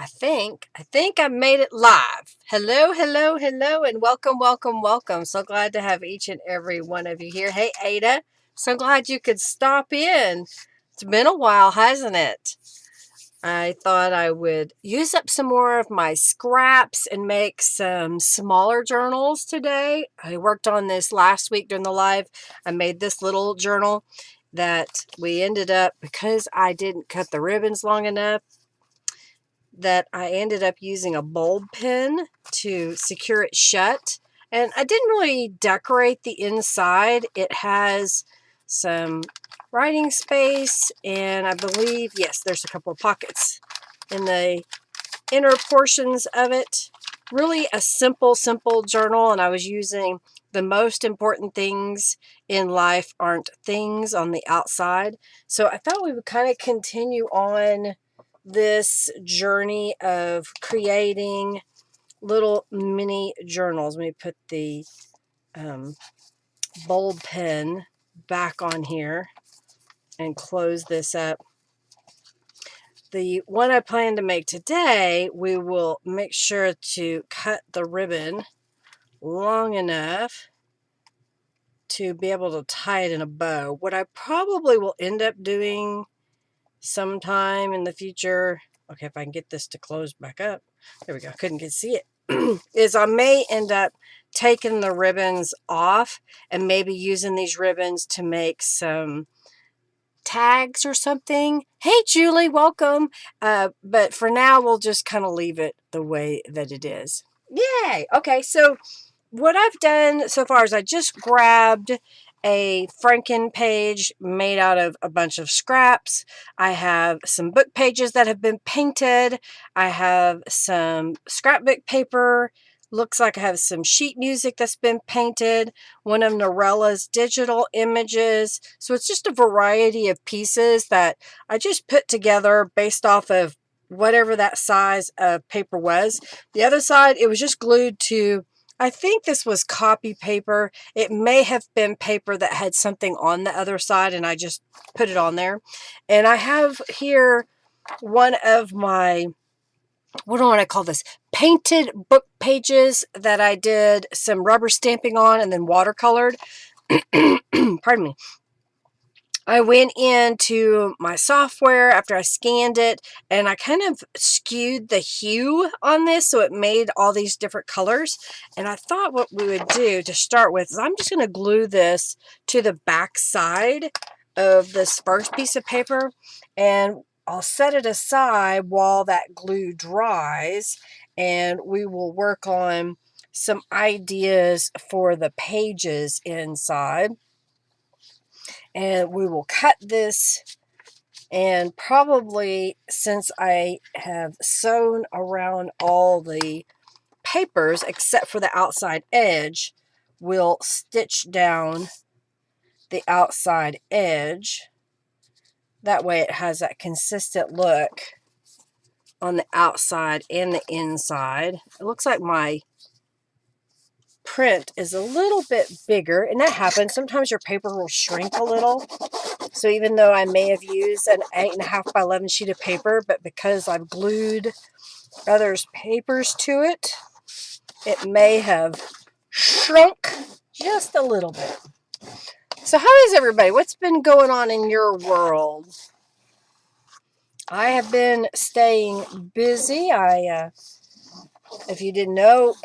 I think I made it live. Hello, hello, hello, and welcome, welcome, welcome. So glad to have each and every one of you here. Hey, Ada, so glad you could stop in. It's been a while, hasn't it? I thought I would use up some more of my scraps and make some smaller journals today. I worked on this last week during the live. I made this little journal that we ended up, because I didn't cut the ribbons long enough, that I ended up using a bulb pin to secure it shut. And I didn't really decorate the inside. It has some writing space, and I believe, yes, there's a couple of pockets in the inner portions of it. Really a simple journal, and I was using the most important things in life aren't things on the outside. So I thought we would kind of continue on this journey of creating little mini journals. Let me put the bulb pen back on here and close this up. The one I plan to make today, we will make sure to cut the ribbon long enough to be able to tie it in a bow. What I probably will end up doing sometime in the future, okay, if I can get this to close back up, there we go, couldn't see it, is I may end up taking the ribbons off and maybe using these ribbons to make some tags or something. Hey Julie, welcome. But for now we'll just kind of leave it the way that it is. Yay. Okay, so what I've done so far is I just grabbed a Franken page made out of a bunch of scraps. I have some book pages that have been painted. I have some scrapbook paper. Looks like I have some sheet music that's been painted. One of Norella's digital images. So it's just a variety of pieces that I just put together based off of whatever that size of paper was. The other side, it was just glued to, I think this was copy paper. It may have been paper that had something on the other side, and I just put it on there. And I have here one of my, what do I want to call this? Painted book pages that I did some rubber stamping on and then watercolored. Pardon me. I went into my software after I scanned it, and I kind of skewed the hue on this so it made all these different colors. And I thought what we would do to start with is I'm just going to glue this to the back side of this first piece of paper, and I'll set it aside while that glue dries, and we will work on some ideas for the pages inside. And we will cut this, and probably, since I have sewn around all the papers except for the outside edge, we'll stitch down the outside edge. That way it has that consistent look on the outside and the inside. It looks like my print is a little bit bigger, and that happens. Sometimes your paper will shrink a little. So even though I may have used an 8.5 by 11 sheet of paper, but because I've glued others' papers to it, it may have shrunk just a little bit. So how is everybody? What's been going on in your world? I have been staying busy. If you didn't know,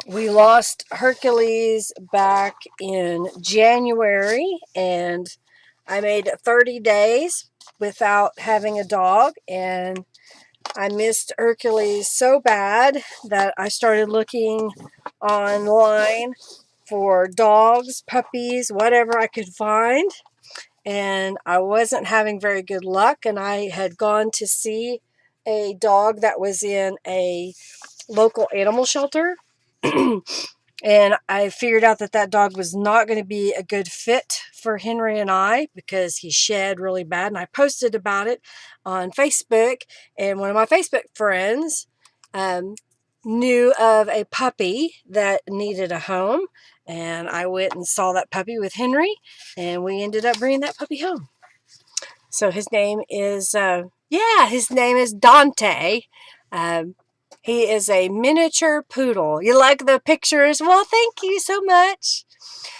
we lost Hercules back in January, and I made 30 days without having a dog, and I missed Hercules so bad that I started looking online for dogs, puppies, whatever I could find, and I wasn't having very good luck. And I had gone to see a dog that was in a local animal shelter, and I figured out that that dog was not going to be a good fit for Henry and I because he shed really bad. And I posted about it on Facebook, and one of my Facebook friends knew of a puppy that needed a home, and I went and saw that puppy with Henry, and we ended up bringing that puppy home. So his name is Yeah, his name is Dante. He is a miniature poodle. You like the pictures? Well, thank you so much.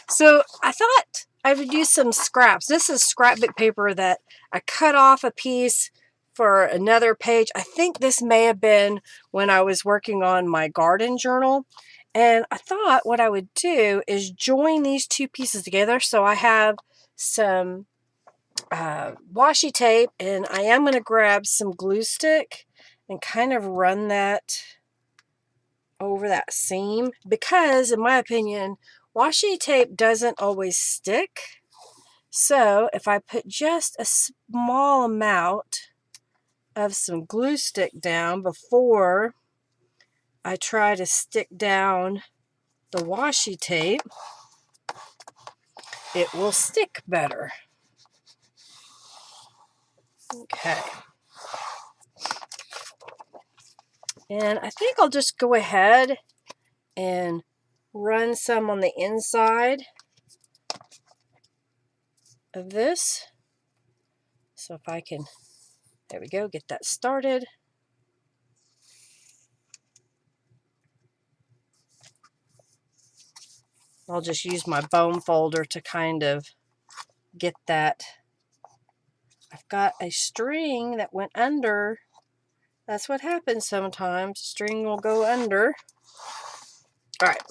So I thought I would use some scraps. This is scrapbook paper that I cut off a piece for another page. I think this may have been when I was working on my garden journal. And I thought what I would do is join these two pieces together. So I have some washi tape, and I am going to grab some glue stick and kind of run that over that seam, because in my opinion washi tape doesn't always stick. So if I put just a small amount of some glue stick down before I try to stick down the washi tape, it will stick better. Okay. And I think I'll just go ahead and run some on the inside of this. So if I can, there we go, get that started. I'll just use my bone folder to kind of get that. I've got a string that went under. That's what happens sometimes. String will go under. All right,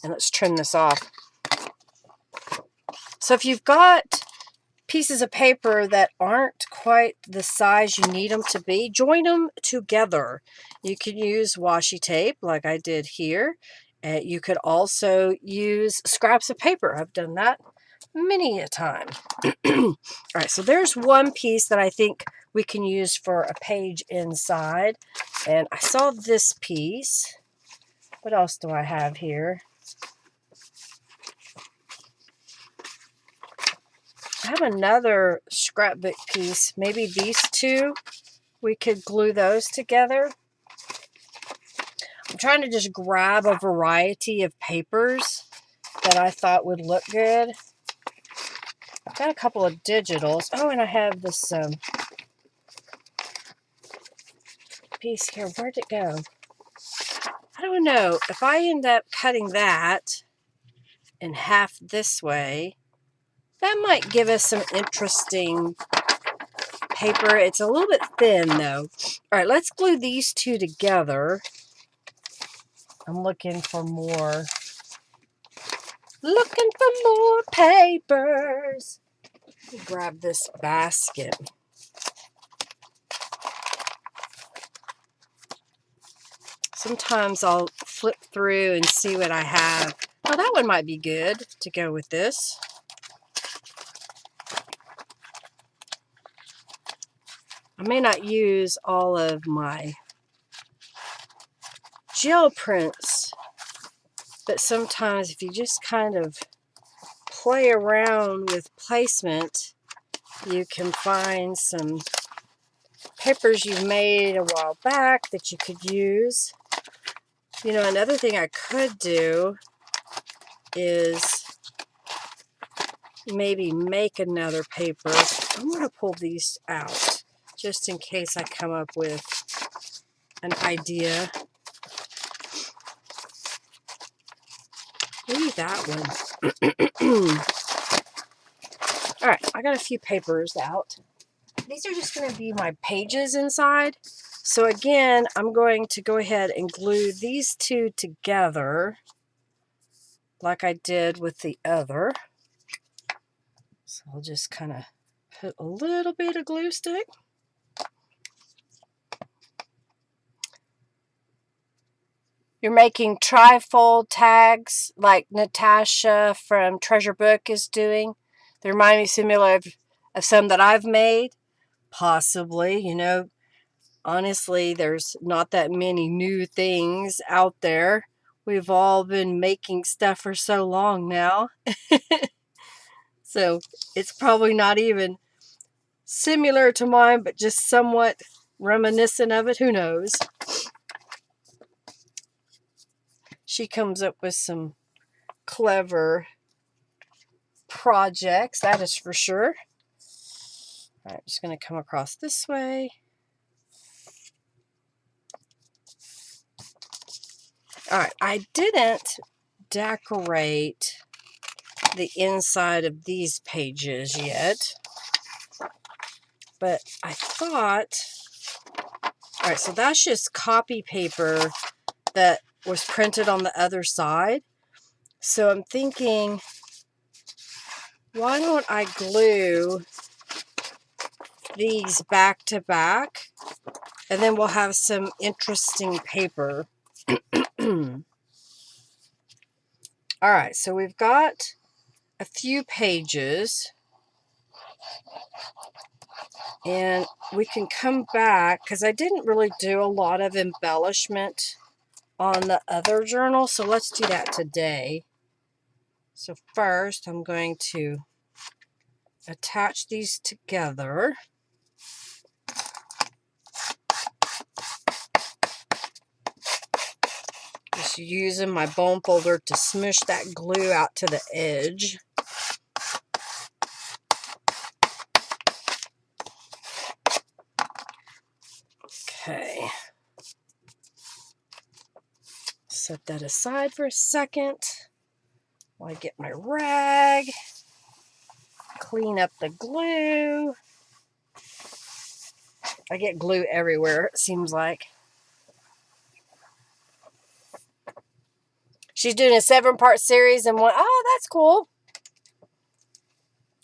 and let's trim this off. So if you've got pieces of paper that aren't quite the size you need them to be, join them together. You can use washi tape like I did here. You could also use scraps of paper. I've done that many a time. All right, so there's one piece that I think we can use for a page inside. And I saw this piece. What else do I have here? I have another scrapbook piece. Maybe these two, we could glue those together. I'm trying to just grab a variety of papers that I thought would look good. I've got a couple of digitals. Oh, and I have this piece here. Where'd it go? I don't know. If I end up cutting that in half this way, that might give us some interesting paper. It's a little bit thin though. All right, let's glue these two together. I'm looking for more. Looking for more papers. Grab this basket. Sometimes I'll flip through and see what I have. Oh, that one might be good to go with this. I may not use all of my gel prints, but sometimes if you just kind of play around with placement, you can find some papers you've made a while back that you could use. You know, another thing I could do is maybe make another paper. I'm going to pull these out just in case I come up with an idea. Maybe that one. All right, I got a few papers out. These are just going to be my pages inside. So again, I'm going to go ahead and glue these two together like I did with the other. So I'll just kind of put a little bit of glue stick. You're making trifold tags like Natasha from Treasure Book is doing. They remind me similar of some that I've made. Possibly, you know, honestly, there's not that many new things out there. We've all been making stuff for so long now. So it's probably not even similar to mine, but just somewhat reminiscent of it. Who knows? She comes up with some clever projects, that is for sure. All right, I'm just going to come across this way. All right, I didn't decorate the inside of these pages yet, but I thought, all right, so that's just copy paper that was printed on the other side. So I'm thinking, why don't I glue these back to back, and then we'll have some interesting paper. All right, so we've got a few pages, and we can come back because I didn't really do a lot of embellishment on the other journal, so let's do that today. So first I'm going to attach these together. Just using my bone folder to smush that glue out to the edge. Okay. Set that aside for a second while I get my rag. Clean up the glue. I get glue everywhere, it seems like. She's doing a 7-part series and one. Oh, that's cool.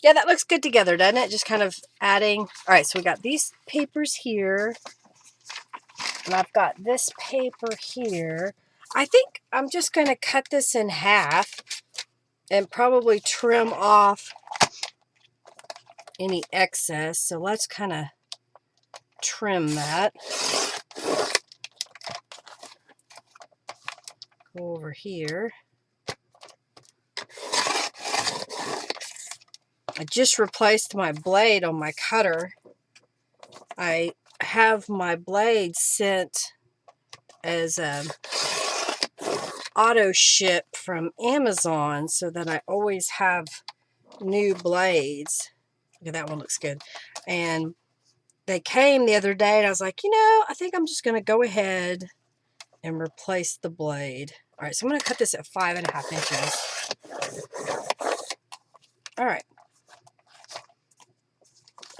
Yeah, that looks good together, doesn't it? Just kind of adding. All right, so we got these papers here. And I've got this paper here. I think I'm just going to cut this in half and probably trim off any excess. So let's kind of trim that. Go over here. I just replaced my blade on my cutter. I have my blade sent as a auto ship from Amazon so that I always have new blades. Look at that one, looks good. And they came the other day and I was like, you know, I think I'm just going to go ahead and replace the blade. All right, so I'm going to cut this at 5.5 inches. All right.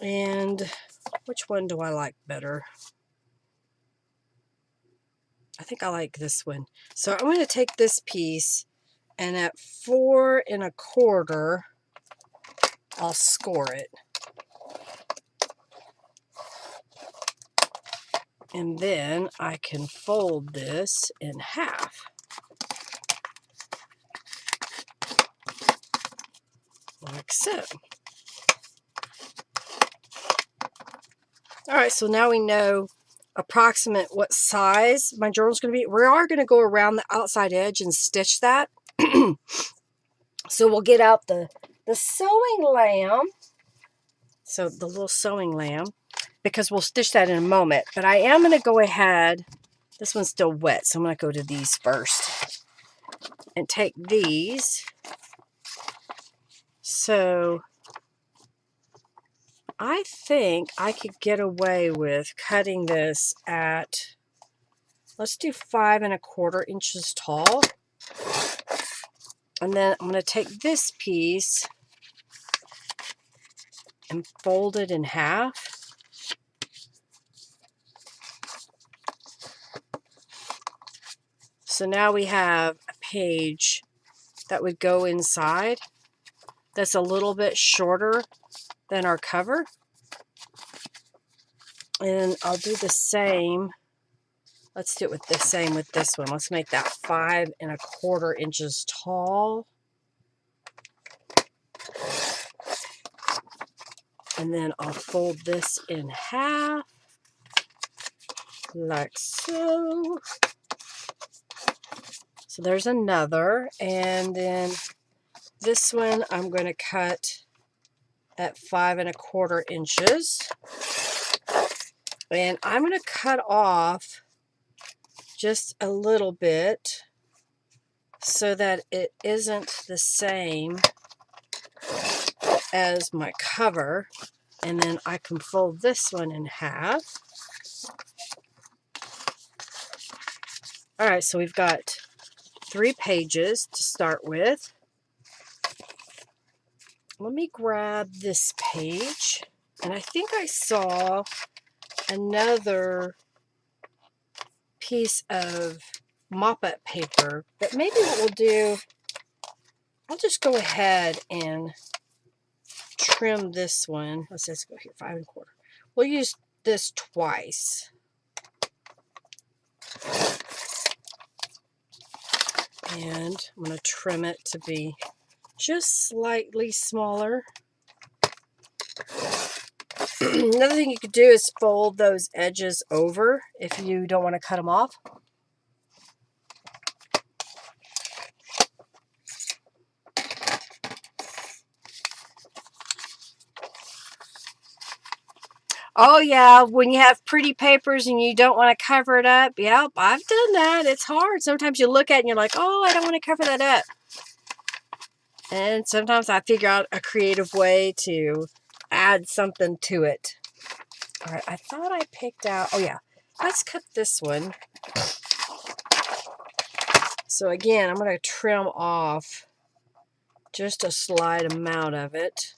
And which one do I like better? I think I like this one. So I'm going to take this piece and at 4 1/4, I'll score it. And then I can fold this in half. Like so. All right, so now we know approximate what size my journal is going to be. We are going to go around the outside edge and stitch that. So we'll get out the sewing lamb. So the little sewing lamb, because we'll stitch that in a moment. But I am going to go ahead. This one's still wet, so I'm going to go to these first and take these. So I think I could get away with cutting this at, let's do 5 1/4 inches tall. And then I'm going to take this piece and fold it in half. So now we have a page that would go inside that's a little bit shorter than our cover. And I'll do the same. Let's do it with the same with this one. Let's make that 5 1/4 inches tall. And then I'll fold this in half, like so. So there's another. And then this one I'm going to cut at 5 1/4 inches. And I'm going to cut off just a little bit so that it isn't the same as my cover. And then I can fold this one in half. All right, so we've got 3 pages to start with. Let me grab this page, and I think I saw another piece of mop-up paper, but maybe what we'll do, I'll just go ahead and trim this one. Let's go here, 5 1/4. We'll use this twice. And I'm going to trim it to be just slightly smaller. Another thing you could do is fold those edges over if you don't want to cut them off. Oh yeah, when you have pretty papers and you don't want to cover it up. Yep, I've done that. It's hard. Sometimes you look at it and you're like, oh, I don't want to cover that up. And sometimes I figure out a creative way to add something to it. All right, I thought I picked out, oh yeah, let's cut this one. So again, I'm going to trim off just a slight amount of it.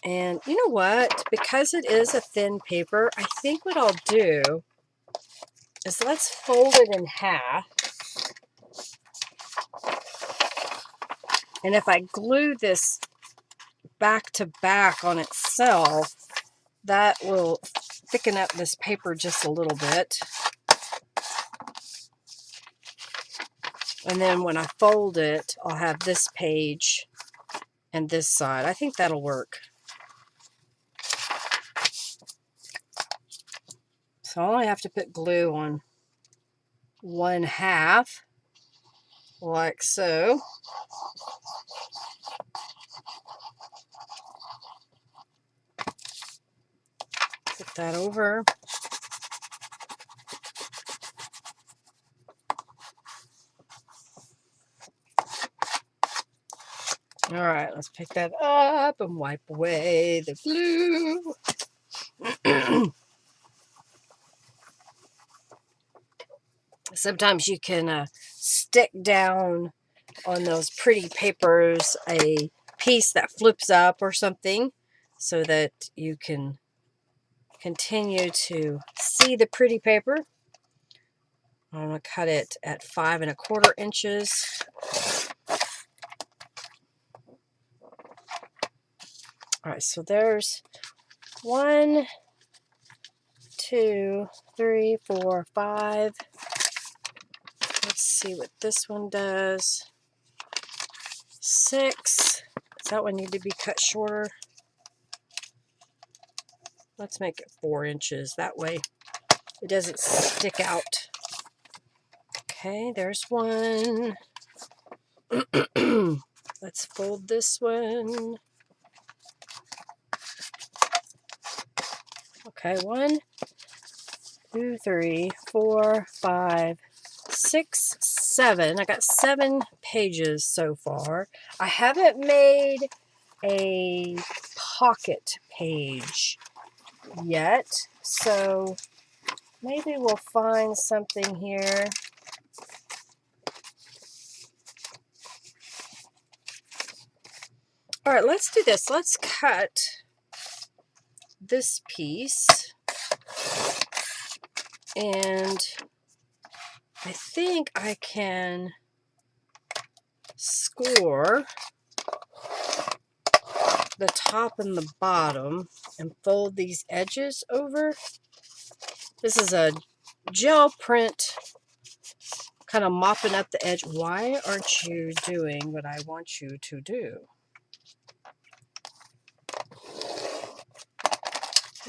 And you know what? Because it is a thin paper, I think what I'll do is let's fold it in half. And if I glue this back to back on itself, that will thicken up this paper just a little bit. And then when I fold it, I'll have this page and this side. I think that'll work. So I only have to put glue on 1/2, like so. Put that over. All right, let's pick that up and wipe away the glue. Sometimes you can stick down on those pretty papers a piece that flips up or something so that you can continue to see the pretty paper. I'm going to cut it at 5 1/4 inches. All right, so there's 1, 2, 3, 4, 5. Let's see what this one does. 6. Does that one need to be cut shorter? Let's make it 4 inches. That way it doesn't stick out. Okay, there's 1. Let's fold this one. Okay, 1, 2, 3, 4, 5, 6, 7. I got 7 pages so far. I haven't made a pocket page yet, so maybe we'll find something here. All right, let's do this. Let's cut this piece, and I think I can score the top and the bottom and fold these edges over. This is a gel print, kind of mopping up the edge. Why aren't you doing what I want you to do?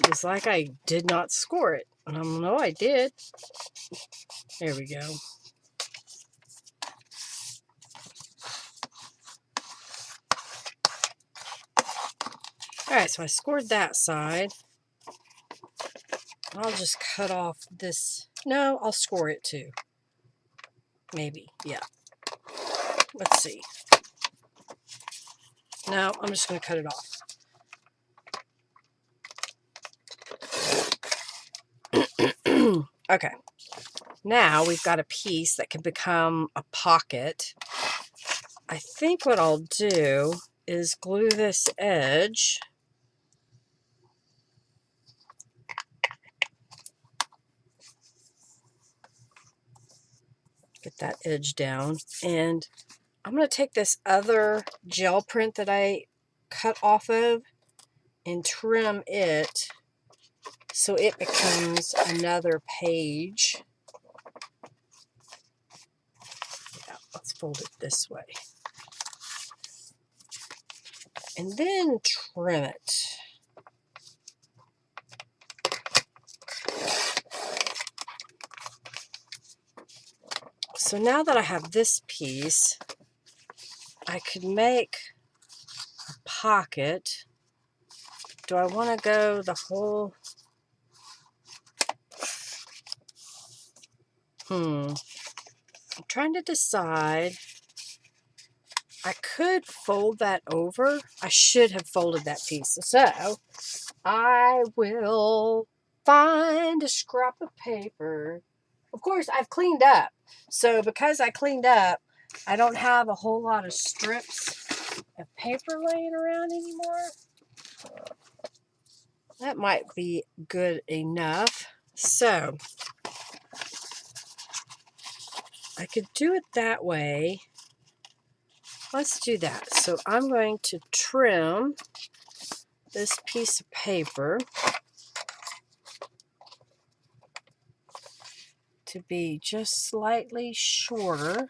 It's like I did not score it. No, I did. There we go. Alright, so I scored that side. I'll just cut off this. No, I'll score it too. Maybe, yeah. Let's see. No, I'm just going to cut it off. Okay, now we've got a piece that can become a pocket. I think what I'll do is glue this edge. Get that edge down. And I'm going to take this other gel print that I cut off of and trim it so it becomes another page. Yeah, let's fold it this way. And then trim it. So now that I have this piece, I could make a pocket. Do I want to go the whole... I'm trying to decide. I could fold that over. I should have folded that piece. So I will find a scrap of paper. Of course, I've cleaned up. So because I cleaned up, I don't have a whole lot of strips of paper laying around anymore. That might be good enough. So I could do it that way. Let's do that. So I'm going to trim this piece of paper to be just slightly shorter.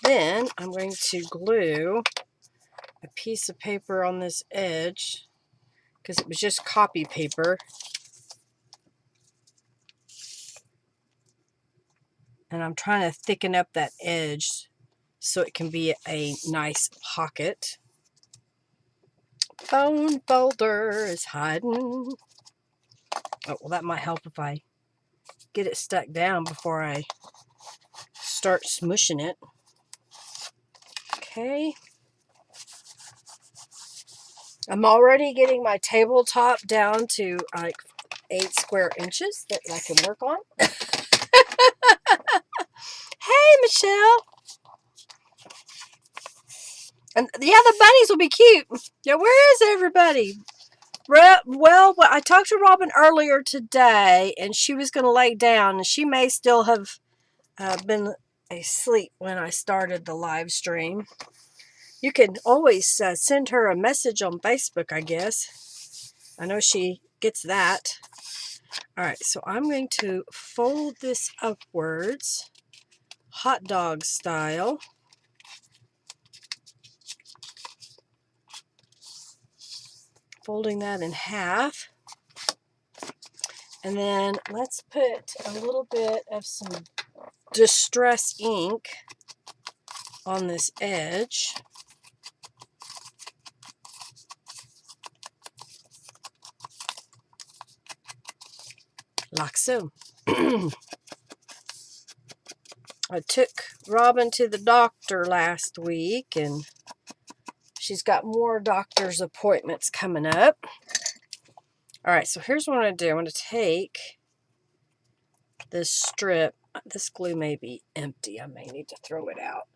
Then I'm going to glue a piece of paper on this edge because it was just copy paper. And I'm trying to thicken up that edge so it can be a nice pocket. Phone folder is hiding. Oh, well, that might help if I get it stuck down before I start smushing it. Okay. I'm already getting my tabletop down to like 8 square inches that I can work on. Hey, Michelle. And yeah, the bunnies will be cute. Yeah, where is everybody? Well, I talked to Robin earlier today, and she was going to lay down, and she may still have been asleep when I started the live stream. You can always send her a message on Facebook, I guess. I know she gets that. All right, so I'm going to fold this upwards, hot dog style. Folding that in half. And then let's put a little bit of some Distress ink on this edge. Like so. I took Robin to the doctor last week, and she's got more doctor's appointments coming up. All right, so here's what I'm going to do. I'm going to take this strip. This glue may be empty. I may need to throw it out.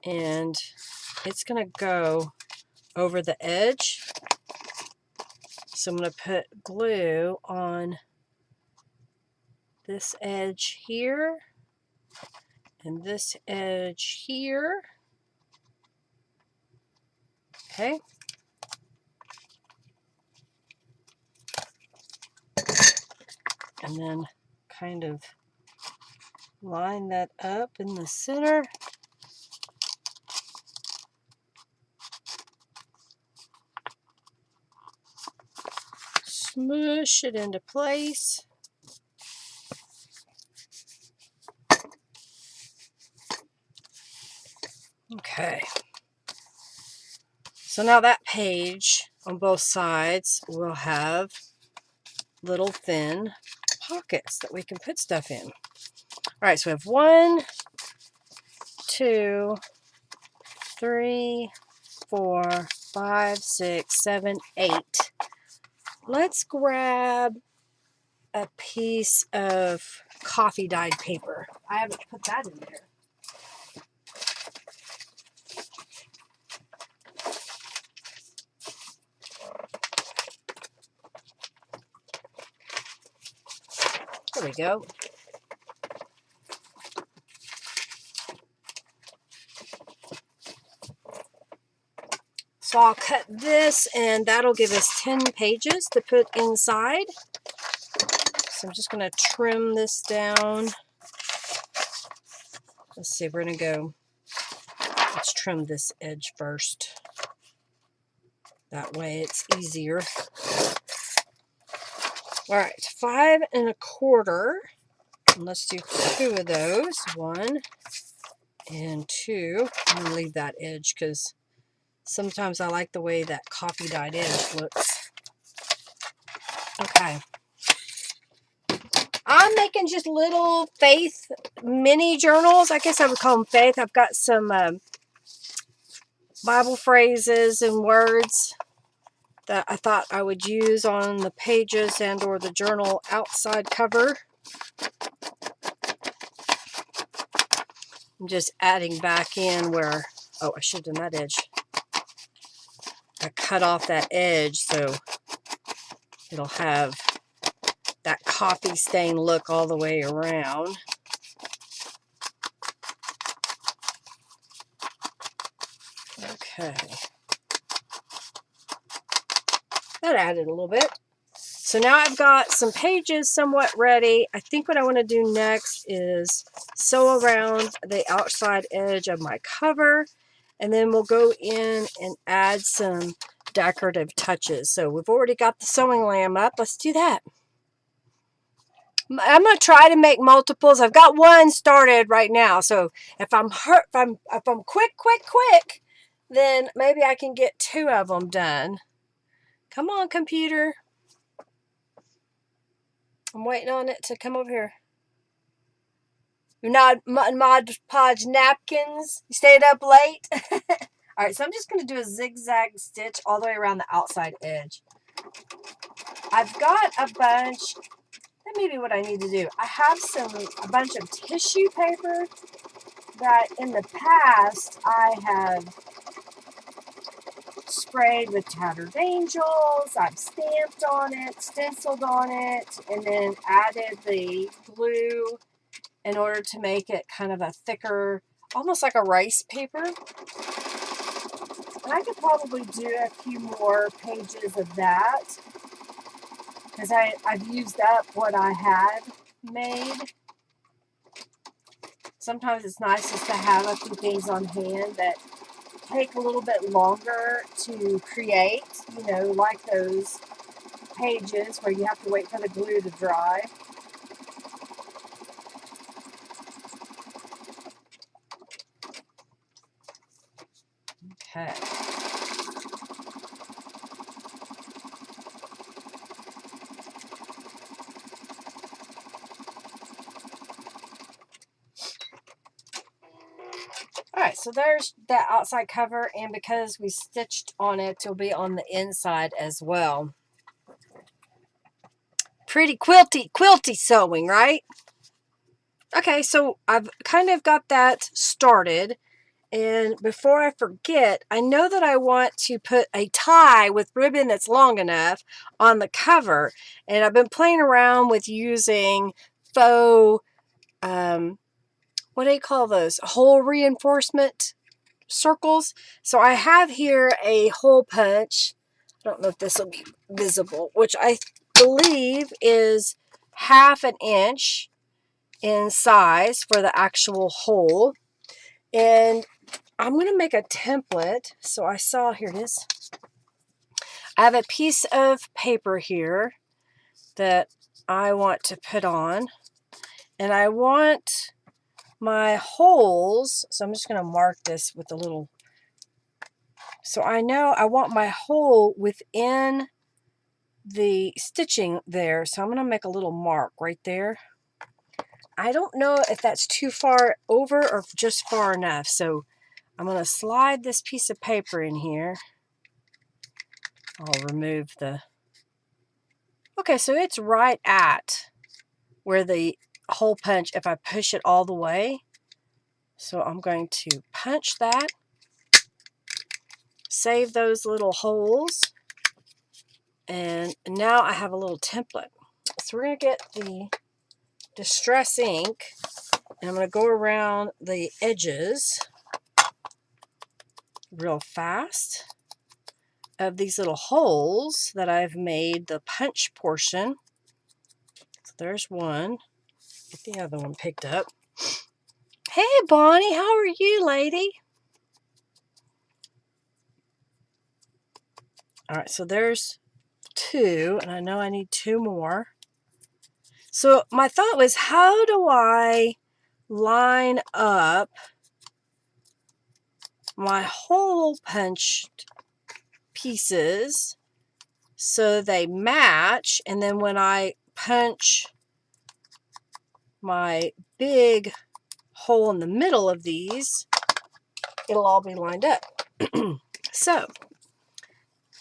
And it's going to go over the edge. So I'm going to put glue on this edge here and this edge here. Okay. And then kind of line that up in the center. Smush it into place. Okay. So now that page on both sides will have little thin pockets that we can put stuff in. All right, so we have 1, 2, 3, 4, 5, 6, 7, 8. Let's grab a piece of coffee dyed paper. I haven't put that in there. There we go. So I'll cut this, and that'll give us 10 pages to put inside. So I'm just going to trim this down. Let's see, we're going to go, let's trim this edge first. That way it's easier. All right, 5 1/4. And let's do 2 of those. 1 and 2. I'm going to leave that edge because sometimes I like the way that coffee dyed edge looks. Okay. I'm making just little faith mini journals. I guess I would call them faith. I've got some Bible phrases and words that I thought I would use on the pages and or the journal outside cover. I'm just adding back in where, oh, I should have done that edge. I cut off that edge so it'll have that coffee stain look all the way around. Okay. That added a little bit. So now I've got some pages somewhat ready. I think what I want to do next is sew around the outside edge of my cover, and then we'll go in and add some decorative touches. So we've already got the sewing lamb up. Let's do that. I'm going to try to make multiples. I've got one started right now. So if I'm quick, then maybe I can get 2 of them done. Come on, computer. I'm waiting on it to come over here. You're not Mod Podge napkins. You stayed up late. All right, so I'm just going to do a zigzag stitch all the way around the outside edge. I've got a bunch. That may be what I need to do. I have a bunch of tissue paper that in the past I have sprayed with tattered angels. I've stamped on it, stenciled on it, and then added the glue in order to make it kind of a thicker, almost like a rice paper. And I could probably do a few more pages of that because I've used up what I had made. Sometimes it's nice just to have a few things on hand that take a little bit longer to create, you know, like those pages where you have to wait for the glue to dry. Okay. Alright, so there's that outside cover, and because we stitched on it, it'll be on the inside as well. Pretty quilty sewing, right? Okay, so I've kind of got that started, and before I forget, I know that I want to put a tie with ribbon that's long enough on the cover, and I've been playing around with using faux, what do you call those? Hole reinforcement circles. So I have here a hole punch. I don't know if this will be visible, which I believe is 1/2 inch in size for the actual hole. And I'm going to make a template. So I saw, here it is. I have a piece of paper here that I want to put on. And I want my holes, so I'm just going to mark this with a little, so I know I want my hole within the stitching there, so I'm going to make a little mark right there. I don't know if that's too far over or just far enough, so I'm going to slide this piece of paper in here, I'll remove the... Okay, so it's right at where the hole punch, if I push it all the way. So I'm going to punch that, save those little holes, and now I have a little template. So we're going to get the Distress ink, and I'm going to go around the edges real fast of these little holes that I've made the punch portion. So there's one. Get the other one picked up. Hey Bonnie, how are you, lady? Alright, so there's two, and I know I need two more. So my thought was, how do I line up my hole punched pieces so they match, and then when I punch my big hole in the middle of these, it'll all be lined up. So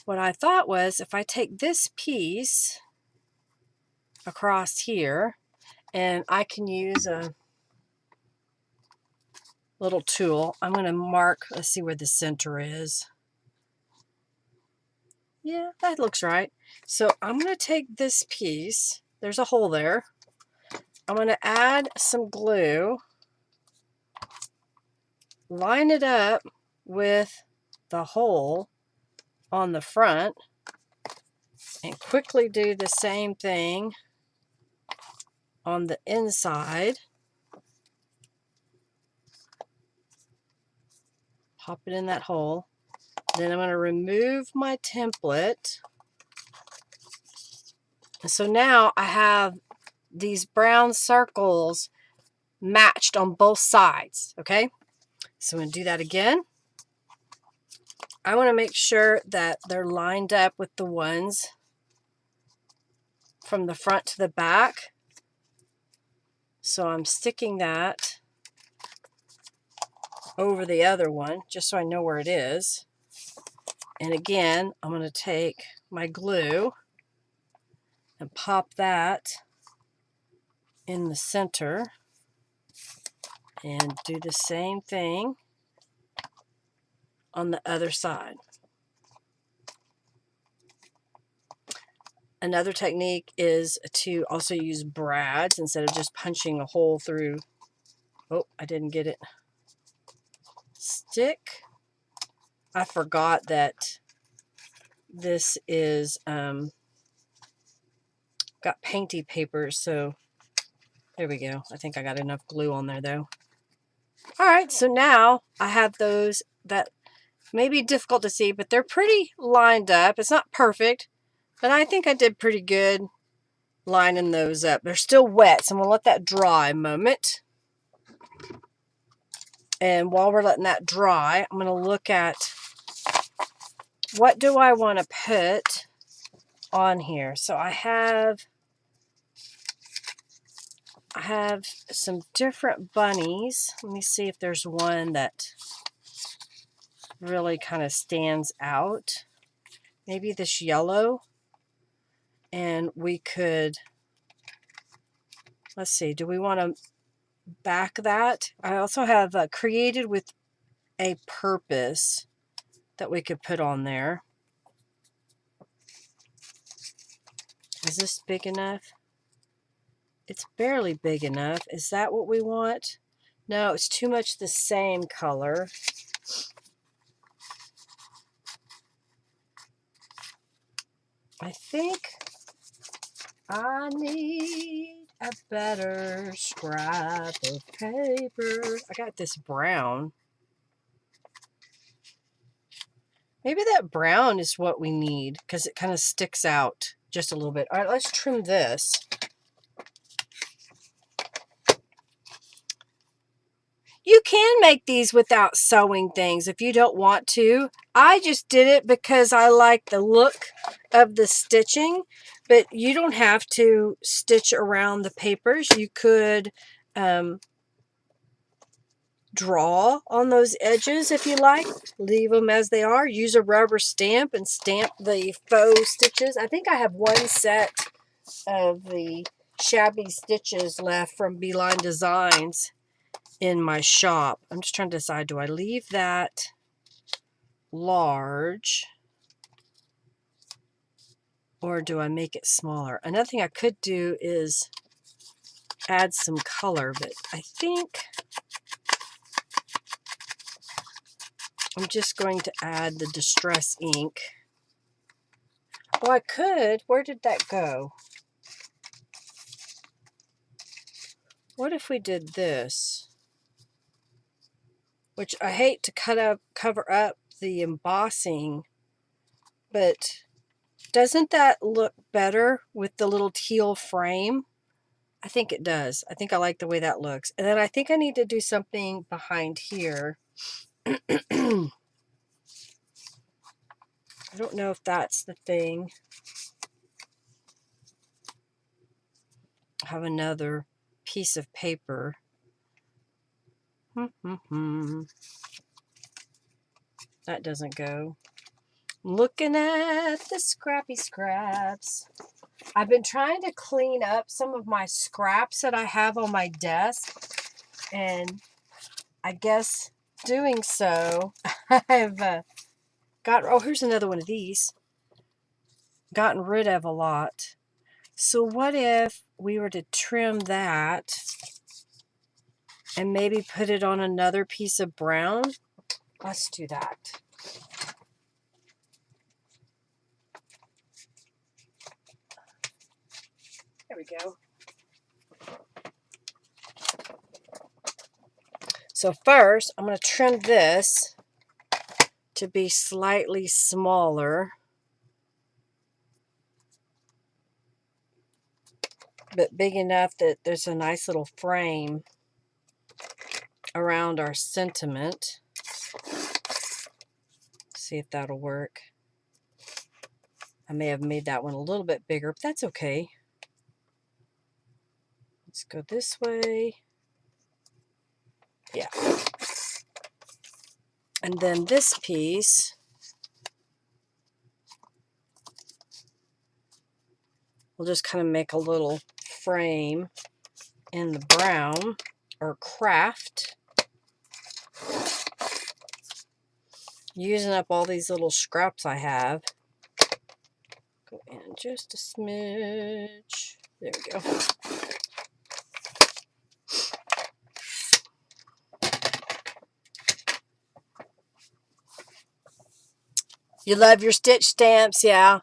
what I thought was, if I take this piece across here, and I can use a little tool, I'm going to mark, let's see where the center is. Yeah, that looks right. So I'm going to take this piece, there's a hole there, I'm going to add some glue, line it up with the hole on the front, and quickly do the same thing on the inside. Pop it in that hole. Then I'm going to remove my template. And so now I have these brown circles matched on both sides. Okay, so I'm going to do that again. I want to make sure that they're lined up with the ones from the front to the back. So I'm sticking that over the other one just so I know where it is. And again, I'm going to take my glue and pop that in the center and do the same thing on the other side. Another technique is to also use brads instead of just punching a hole through. Oh, I didn't get it. Stick. I forgot that this is got painty paper, so there we go. I think I got enough glue on there though. Alright, so now I have those that may be difficult to see, but they're pretty lined up. It's not perfect, but I think I did pretty good lining those up. They're still wet, so I'm going to let that dry a moment. And while we're letting that dry, I'm going to look at what do I want to put on here. So I have some different bunnies. Let me see if there's one that really kind of stands out. Maybe this yellow. And we could, let's see, do we want to back that? I also have created with a purpose that we could put on there. Is this big enough? It's barely big enough. Is that what we want? No, it's too much the same color. I think I need a better scrap of paper. I got this brown. Maybe that brown is what we need because it kind of sticks out just a little bit. All right, let's trim this. You can make these without sewing things if you don't want to. I just did it because I like the look of the stitching, but you don't have to stitch around the papers. You could draw on those edges if you like. Leave them as they are. Use a rubber stamp and stamp the faux stitches. I think I have one set of the shabby stitches left from Beeline Designs in my shop. I'm just trying to decide, do I leave that large or do I make it smaller? Another thing I could do is add some color, but I think I'm just going to add the Distress ink. Oh, I could. Where did that go? What if we did this? Which I hate to cover up the embossing, but doesn't that look better with the little teal frame? I think it does. I think I like the way that looks. And then I think I need to do something behind here. I don't know if that's the thing. I have another piece of paper. That doesn't go. Looking at the scrappy scraps. I've been trying to clean up some of my scraps that I have on my desk, and I guess doing so, I've oh, here's another one of these. Gotten rid of a lot. So what if we were to trim that and maybe put it on another piece of brown? Let's do that. There we go. So first, I'm going to trim this to be slightly smaller, but big enough that there's a nice little frame around our sentiment. See if that'll work. I may have made that one a little bit bigger, but that's okay. Let's go this way. Yeah. And then this piece, we'll just kind of make a little frame in the brown or craft. Using up all these little scraps I have. Go in just a smidge. There we go. You love your stitch stamps, yeah.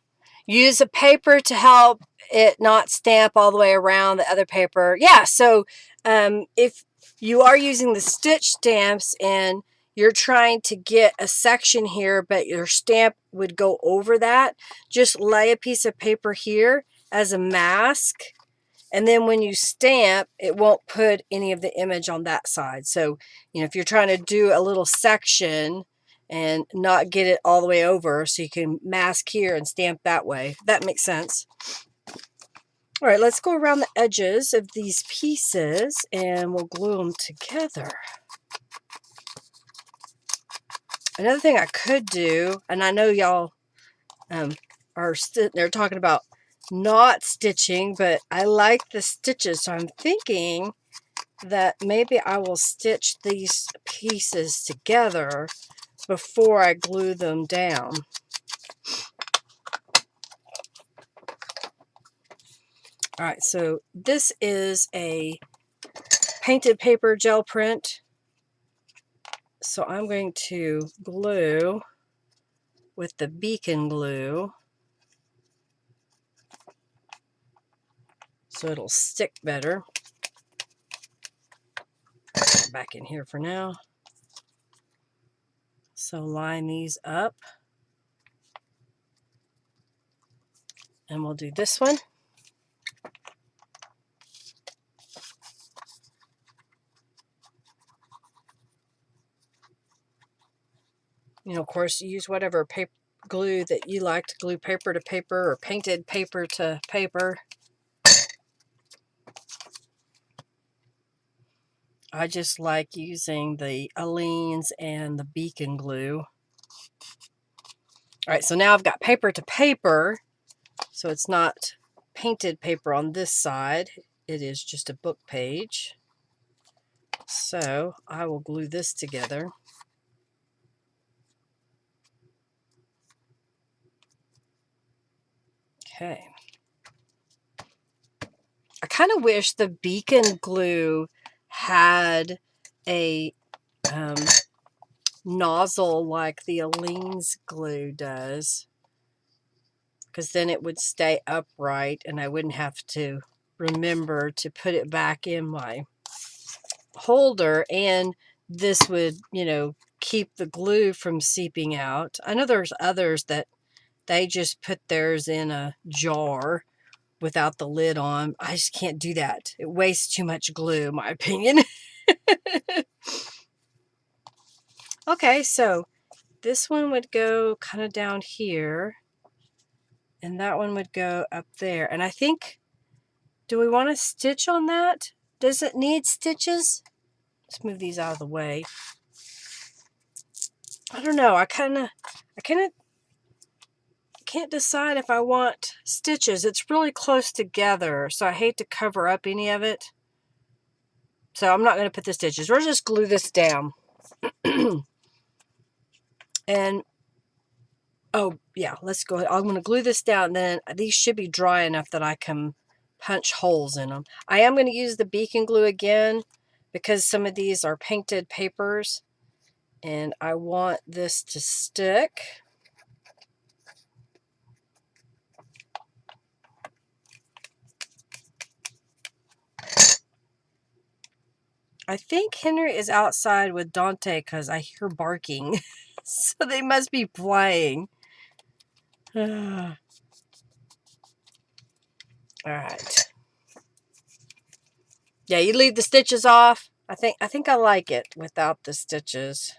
Use a paper to help it not stamp all the way around the other paper. Yeah, so if you are using the stitch stamps and you're trying to get a section here, but your stamp would go over that, just lay a piece of paper here as a mask. And then when you stamp, it won't put any of the image on that side. So, if you're trying to do a little section and not get it all the way over, so you can mask here and stamp that way. That makes sense. All right, let's go around the edges of these pieces and we'll glue them together. Another thing I could do, and I know y'all are they're talking about not stitching, but I like the stitches, so I'm thinking that maybe I will stitch these pieces together before I glue them down. All right, so this is a painted paper gel print. So I'm going to glue with the beacon glue so it'll stick better. Back in here for now. So line these up. And we'll do this one. Of course, use whatever paper glue that you like to glue paper to paper or painted paper to paper. I just like using the Aleene's and the Beacon glue. All right, so now I've got paper to paper, so it's not painted paper on this side. It is just a book page. So I will glue this together. Okay. I kind of wish the Beacon glue had a nozzle like the Aleene's glue does, because then it would stay upright and I wouldn't have to remember to put it back in my holder, and this would, you know, keep the glue from seeping out. I know there's others that they just put theirs in a jar without the lid on. I just can't do that. It wastes too much glue, in my opinion. Okay, so this one would go kind of down here, and that one would go up there. And I think, do we want to stitch on that? Does it need stitches? Let's move these out of the way. I don't know. I kind of can't decide if I want stitches. It's really close together, so I hate to cover up any of it. So I'm not going to put the stitches. We'll just glue this down. And, oh, yeah, let's go ahead. I'm going to glue this down, and then these should be dry enough that I can punch holes in them. I am going to use the Beacon glue again because some of these are painted papers, and I want this to stick. I think Henry is outside with Dante because I hear barking. So they must be playing. All right. Yeah, you leave the stitches off. I think I like it without the stitches.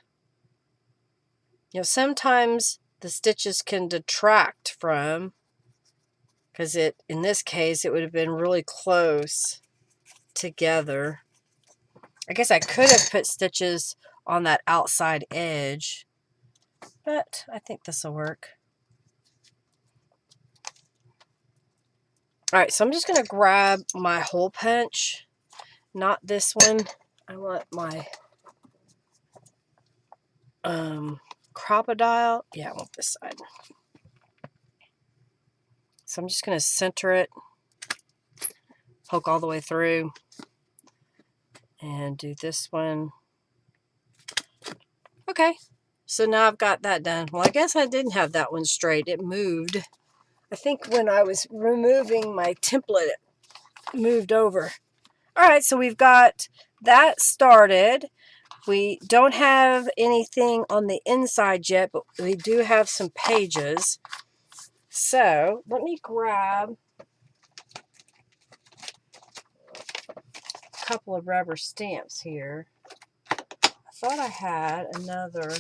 You know, sometimes the stitches can detract from, because in this case, it would have been really close together. I guess I could have put stitches on that outside edge, but I think this will work. All right, so I'm just going to grab my hole punch, not this one. I want my crocodile. Yeah, I want this side. So I'm just going to center it, poke all the way through, and do this one. Okay, so now I've got that done. Well, I guess I didn't have that one straight. It moved. I think when I was removing my template, it moved over. All right, so we've got that started. We don't have anything on the inside yet, but we do have some pages. So let me grab a couple of rubber stamps here. I thought I had another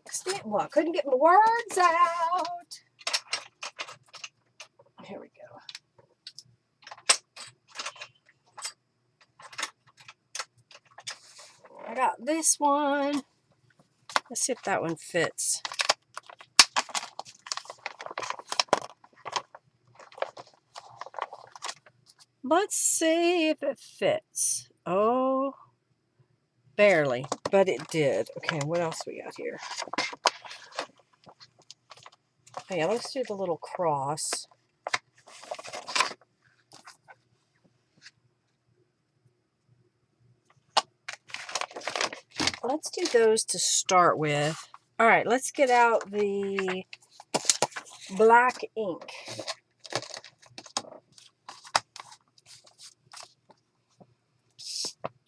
stamp block. Couldn't get my words out. Here we go. I got this one. Let's see if that one fits. Let's see if it fits. Oh, barely, but it did. Okay, what else we got here? Oh yeah, let's do the little cross. Let's do those to start with. All right, let's get out the black ink.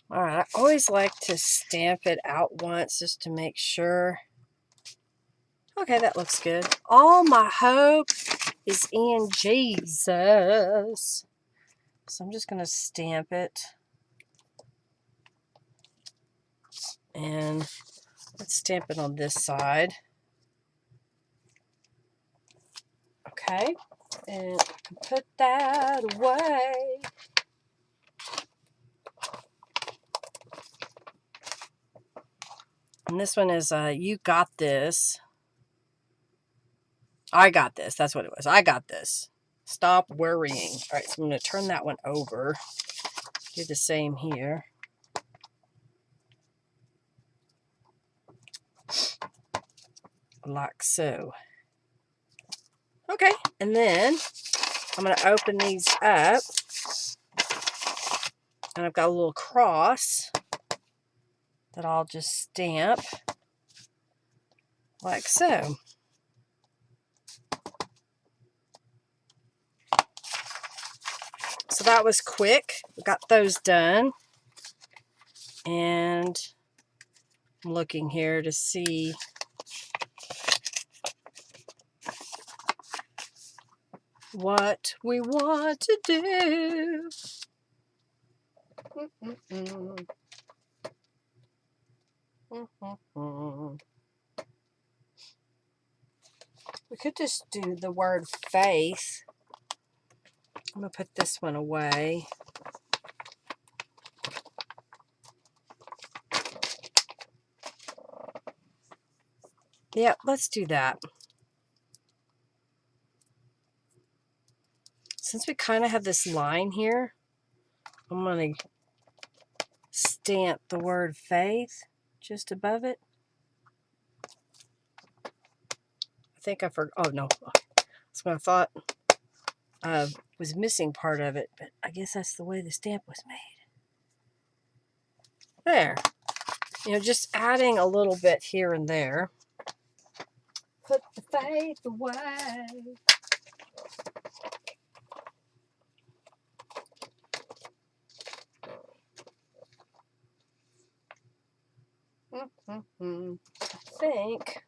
All right, I always like to stamp it out once just to make sure. Okay, that looks good. All my hope is in Jesus. So I'm just going to stamp it. And let's stamp it on this side. Okay, and I can put that away. And this one is You Got This. I got this. That's what it was. I got this. Stop worrying. All right, so I'm going to turn that one over. Do the same here. Like so. Okay, and then I'm going to open these up. And I've got a little cross that I'll just stamp like so. So that was quick. We got those done. And I'm looking here to see what we want to do. We could just do the word faith. I'm going to put this one away. Yeah, let's do that. Since we kind of have this line here, I'm going to stamp the word faith just above it. I think I forgot. Oh, no. That's what I thought was missing part of it, but I guess that's the way the stamp was made. There. You know, just adding a little bit here and there. Put the faith away. I think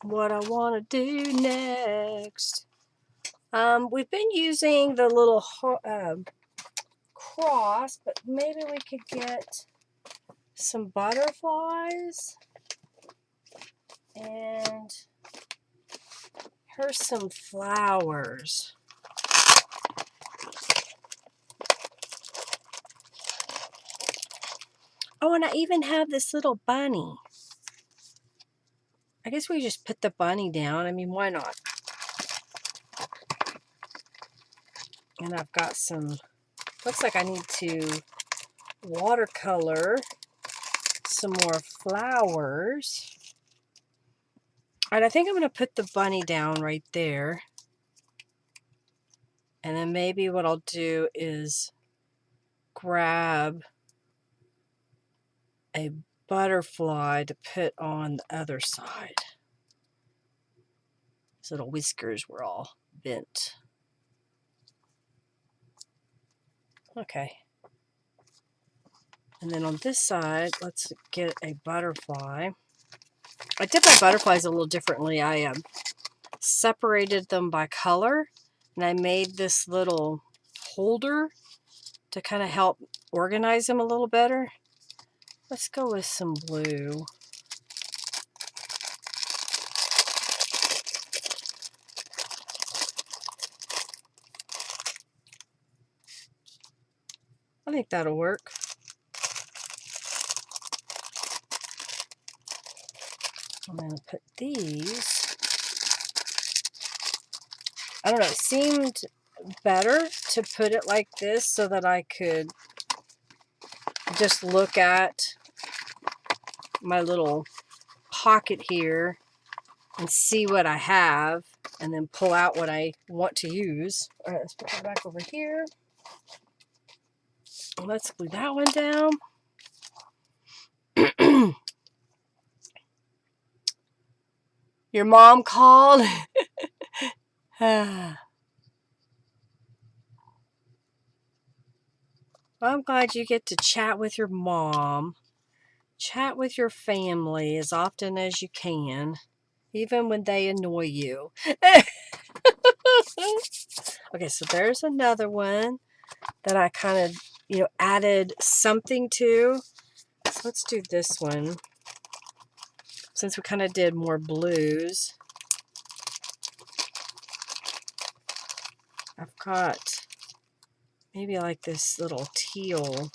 what I want to do next. We've been using the little cross, but maybe we could get some butterflies. And here's some flowers. Oh, and I even have this little bunny. I guess we just put the bunny down. I mean, why not? And I've got some, looks like I need to watercolor some more flowers. All right, I think I'm going to put the bunny down right there. And then maybe what I'll do is grab a butterfly to put on the other side. His little whiskers were all bent. Okay. And then on this side, let's get a butterfly. I did my butterflies a little differently. I separated them by color, and I made this little holder to kind of help organize them a little better. Let's go with some blue. I think that'll work. I'm going to put these. I don't know, it seemed better to put it like this so that I could just look at my little pocket here and see what I have and then pull out what I want to use. All right, let's put that back over here. Let's glue that one down. Your mom called. I'm glad you get to chat with your mom. Chat with your family as often as you can, even when they annoy you. Okay, so there's another one that I kind of, added something to. So let's do this one. Since we kind of did more blues. I've got maybe like this little teal.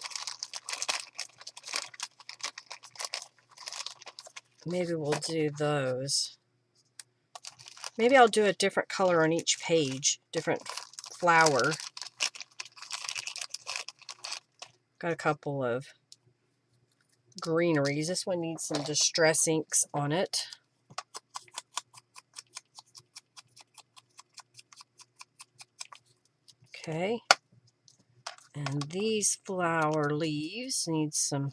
Maybe we'll do those. Maybe I'll do a different color on each page, different flower. Got a couple of greeneries. This one needs some distress inks on it. Okay. And these flower leaves need some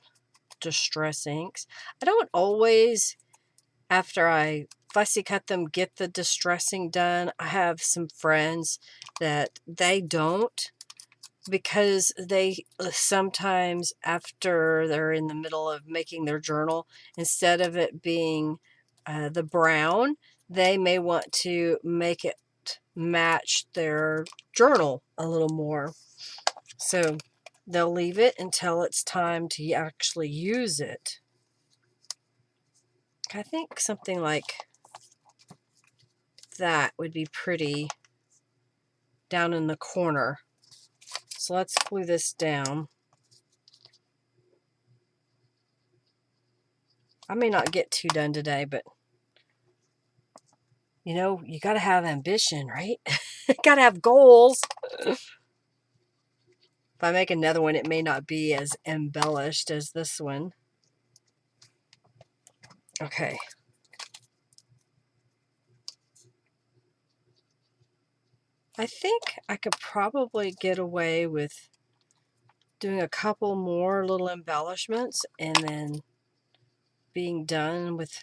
distress inks. I don't always, after I fussy cut them, get the distressing done. I have some friends that they don't, because they sometimes, after they're in the middle of making their journal, instead of it being the brown, they may want to make it match their journal a little more. So they'll leave it until it's time to actually use it. I think something like that would be pretty down in the corner. So let's glue this down. I may not get two done today, but you know, you got to have ambition, right? Got to have goals. If I make another one, it may not be as embellished as this one. Okay. I think I could probably get away with doing a couple more little embellishments and then being done with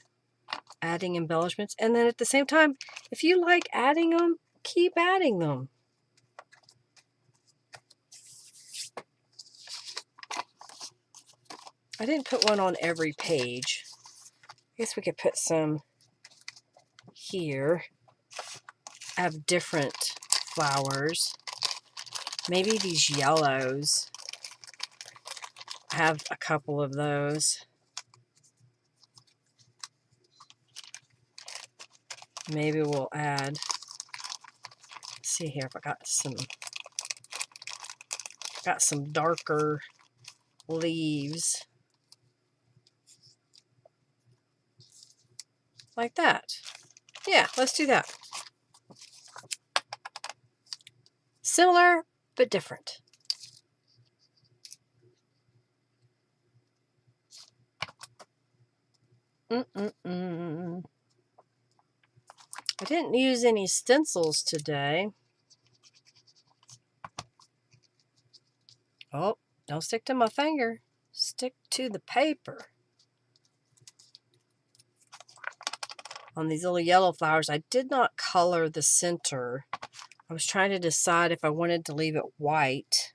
adding embellishments. And then at the same time, if you like adding them, keep adding them. I didn't put one on every page. I guess we could put some here. I have different flowers. Maybe these yellows. I have a couple of those. Maybe we'll add, let's see here if I got some darker leaves. Like that. Yeah, let's do that. Similar, but different. I didn't use any stencils today. Oh, don't stick to my finger. Stick to the paper. On these little yellow flowers, I did not color the center. I was trying to decide if I wanted to leave it white.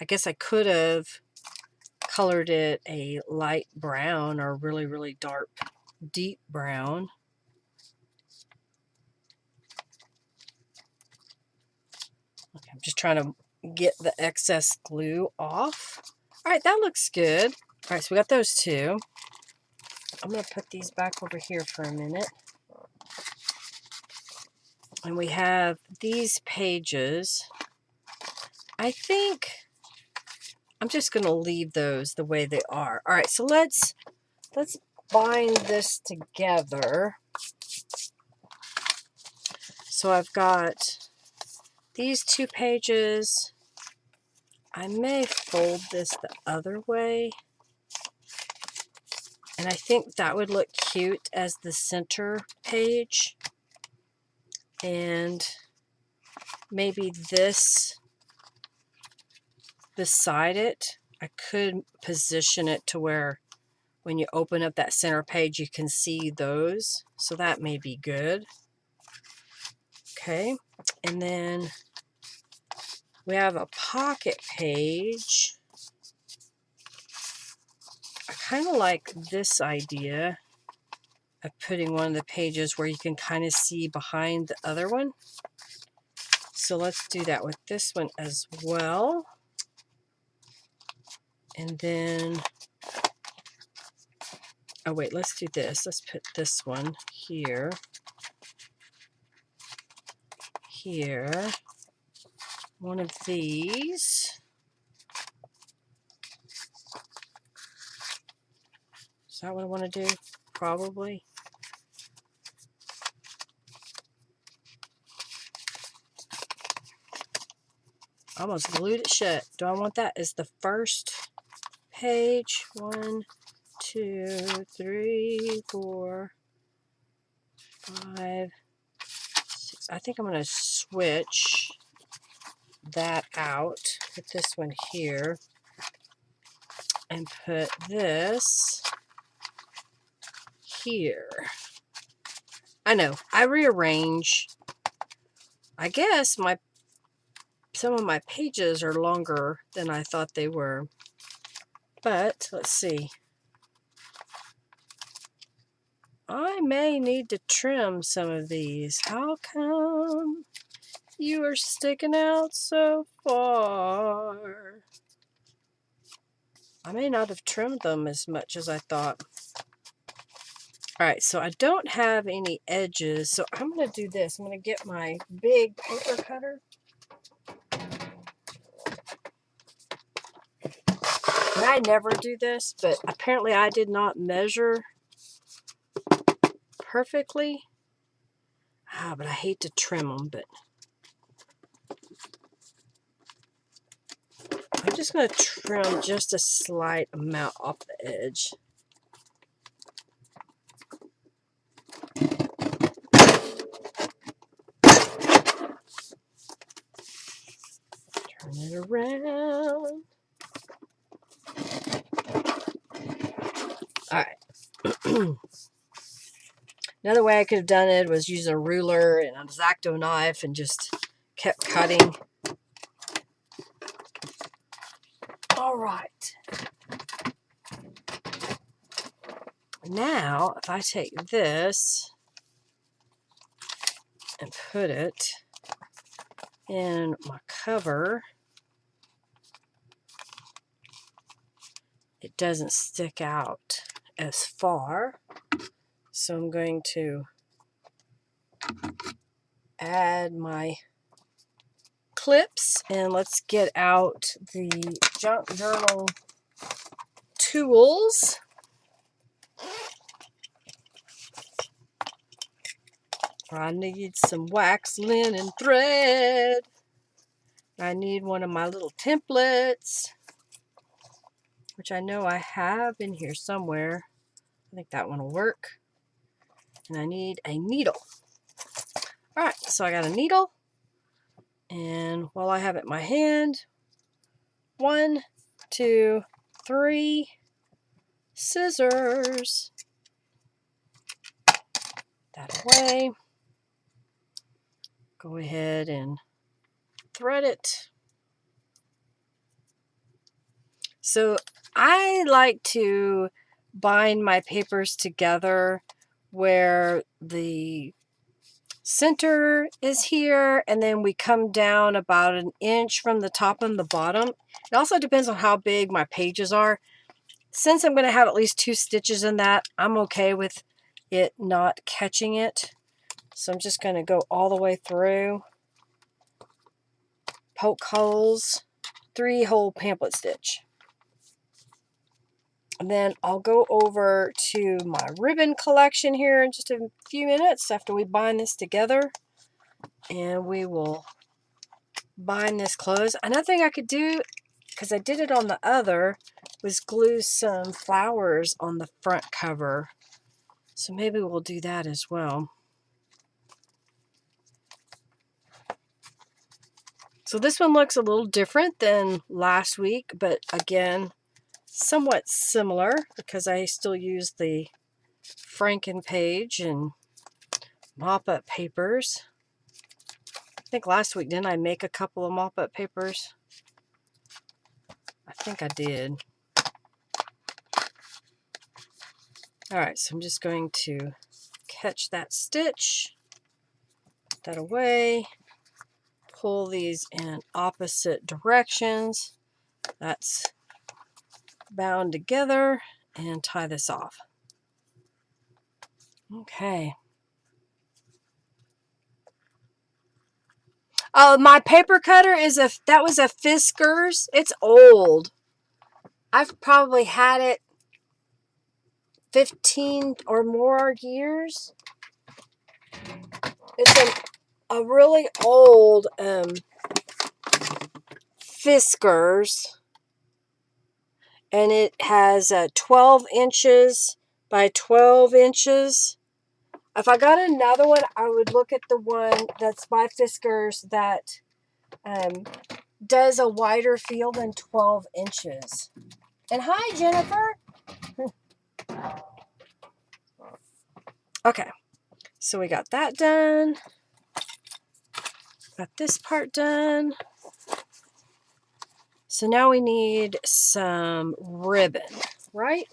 I guess I could have colored it a light brown or really, really dark, deep brown. Okay, I'm just trying to get the excess glue off. All right, that looks good. All right, so we got those two. I'm going to put these back over here for a minute. And we have these pages. I think I'm just going to leave those the way they are. All right, so let's bind this together. So I've got these two pages. I may fold this the other way. And I think that would look cute as the center page. And maybe this beside it, I could position it to where when you open up that center page, you can see those. So that may be good. Okay. And then we have a pocket page. I kind of like this idea of putting one of the pages where you can kind of see behind the other one. So let's do that with this one as well. And then, oh wait, let's do this. Let's put this one here. Here. one of these. Is that what I want to do? Probably. I almost glued it shut. Do I want that as the first page? 1, 2, 3, 4, 5, 6. I think I'm going to switch that out. Put this one here. And put this here. I know, I rearrange. I guess some of my pages are longer than I thought they were. But let's see. I may need to trim some of these. How come you are sticking out so far? I may not have trimmed them as much as I thought. Alright, so I don't have any edges, so I'm going to do this. I'm going to get my big paper cutter. And I never do this, but apparently I did not measure perfectly. But I hate to trim them, but I'm just going to trim just a slight amount off the edge. Turn it around. Alright. Another way I could have done it was use a ruler and an X-Acto knife and just kept cutting. Alright. Now, if I take this and put it in my cover, it doesn't stick out as far. So I'm going to add my clips, and let's get out the junk journal tools. I need some wax linen thread. I need one of my little templates, which I know I have in here somewhere. I think that one will work. And I need a needle. Alright, so I got a needle. And while I have it in my hand, 1, 2, 3 scissors. That away. Go ahead and thread it. So I like to bind my papers together where the center is here and then we come down about 1 inch from the top and the bottom. It also depends on how big my pages are. Since I'm going to have at least 2 stitches in that, I'm okay with it not catching it. So I'm just going to go all the way through, poke holes, 3-hole pamphlet stitch. And then I'll go over to my ribbon collection here in just a few minutes after we bind this together. And we will bind this closed. Another thing I could do, because I did it on the other, was glue some flowers on the front cover. So maybe we'll do that as well. So this one looks a little different than last week, but again, somewhat similar because I still use the Franken page and mop-up papers. I think last week, didn't I make a couple of mop-up papers? I think I did. Alright, so I'm just going to catch that stitch, put that away, pull these in opposite directions. That's bound together, and tie this off. Okay. Oh, my paper cutter is that was a Fiskars. It's old. I've probably had it 15 or more years. It's a really old Fiskars. And it has 12 inches by 12 inches. If I got another one, I would look at the one that's by Fiskars that does a wider field than 12 inches. And hi, Jennifer. Okay, so we got that done. Got this part done. So now we need some ribbon, right?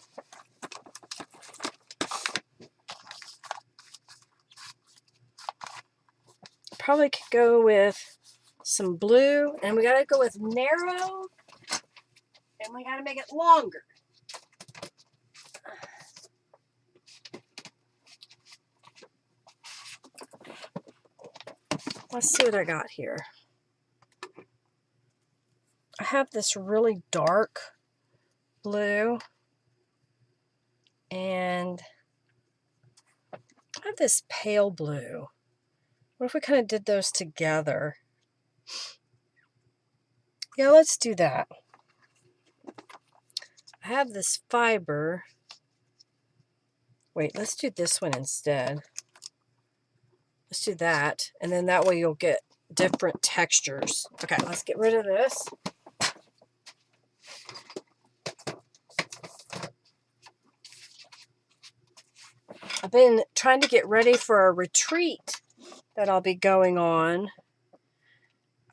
Probably could go with some blue, and we gotta go with narrow, and we gotta make it longer. Let's see what I got here. I have this really dark blue, and I have this pale blue. What if we kind of did those together? Yeah, let's do that. I have this fiber. Wait, let's do this one instead. Let's do that, and then that way you'll get different textures. Okay, let's get rid of this. I've been trying to get ready for a retreat that I'll be going on.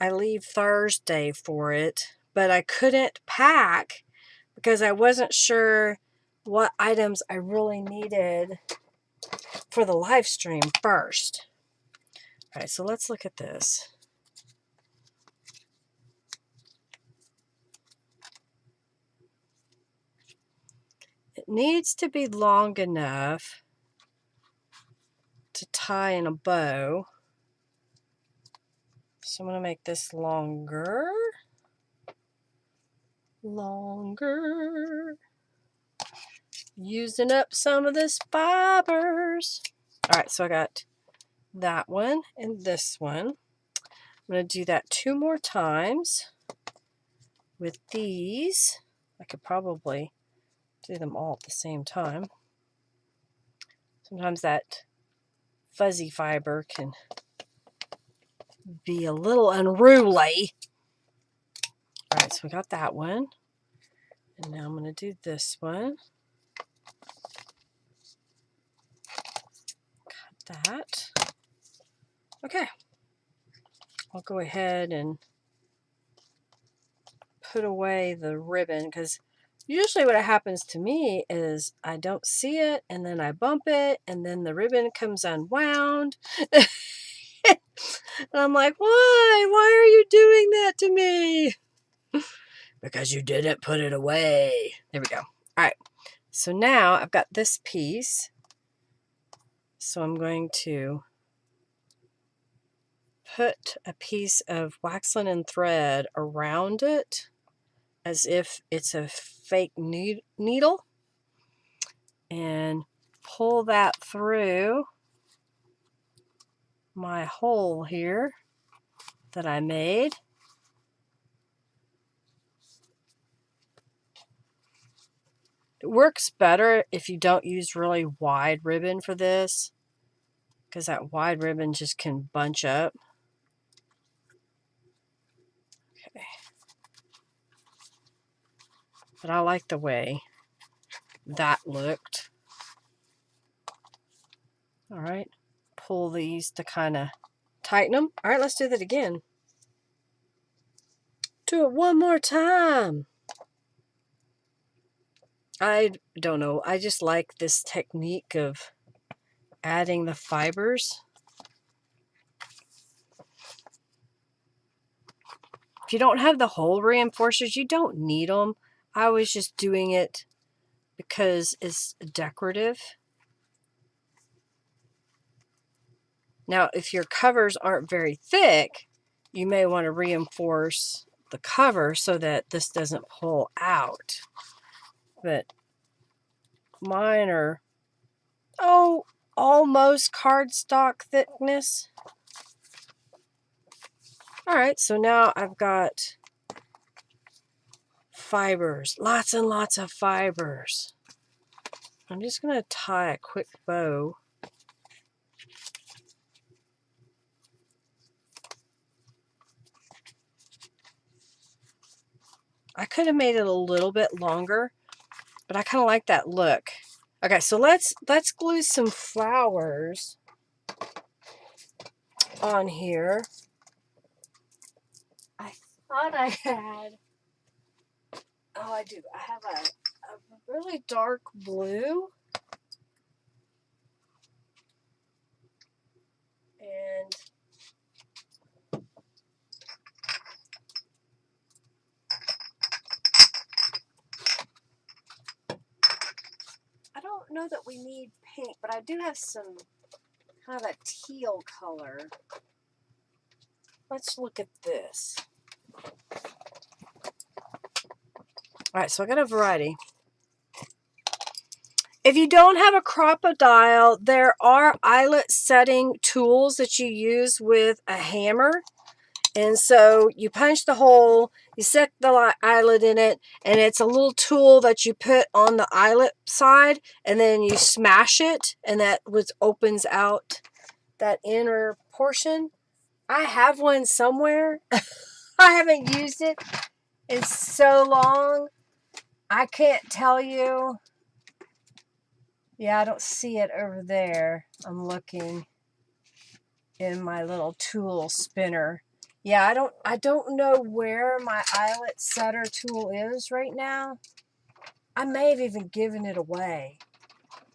I leave Thursday for it, but I couldn't pack because I wasn't sure what items I really needed for the live stream first. All right, so let's look at this. It needs to be long enough to tie in a bow. So I'm going to make this longer. Using up some of this fibers. All right, so I got that one and this one. I'm going to do that 2 more times with these. I could probably do them all at the same time. Sometimes that fuzzy fiber can be a little unruly. All right, so we got that one. And now I'm going to do this one. Cut that. Okay. I'll go ahead and put away the ribbon, because usually what happens to me is I don't see it, and then I bump it, and then the ribbon comes unwound. And I'm like, why? Why are you doing that to me? Because you didn't put it away. There we go. All right. So now I've got this piece. So I'm going to put a piece of wax linen thread around it as if it's a fake needle, and pull that through my hole here that I made. It works better if you don't use really wide ribbon for this, because that wide ribbon just can bunch up. Okay. But I like the way that looked. All right. Pull these to kind of tighten them. All right, let's do that again. Do it one more time. I don't know. I just like this technique of adding the fibers. If you don't have the hole reinforcers, you don't need them. I was just doing it because it's decorative. Now, if your covers aren't very thick, you may want to reinforce the cover so that this doesn't pull out. But mine are, oh, almost cardstock thickness. All right, so now I've got fibers, lots and lots of fibers. I'm just going to tie a quick bow. I could have made it a little bit longer, but I kind of like that look. Okay, so let's glue some flowers on here. I thought I had, oh, I do. I have a really dark blue. And I don't know that we need pink, but I do have some kind of a teal color. Let's look at this. All right, so I got a variety. If you don't have a crocodile, there are eyelet setting tools that you use with a hammer. And so you punch the hole, you set the eyelet in it, and it's a little tool that you put on the eyelet side, and then you smash it, and that opens out that inner portion. I have one somewhere. I haven't used it in so long. I can't tell you. Yeah, I don't see it over there. I'm looking in my little tool spinner. Yeah, I don't know where my eyelet setter tool is right now. I may have even given it away.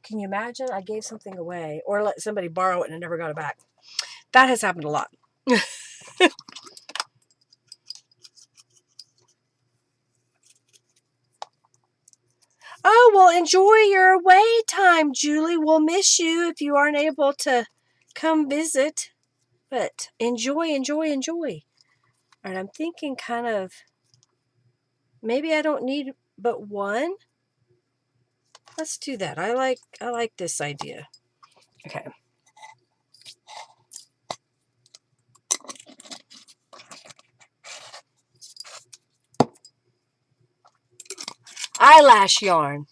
Can you imagine? I gave something away or let somebody borrow it and I never got it back. That has happened a lot. Oh, well, enjoy your away time, Julie. We'll miss you if you aren't able to come visit. But enjoy, enjoy, enjoy. And I'm thinking kind of, maybe I don't need but one. Let's do that. I like this idea. Okay. Eyelash yarn.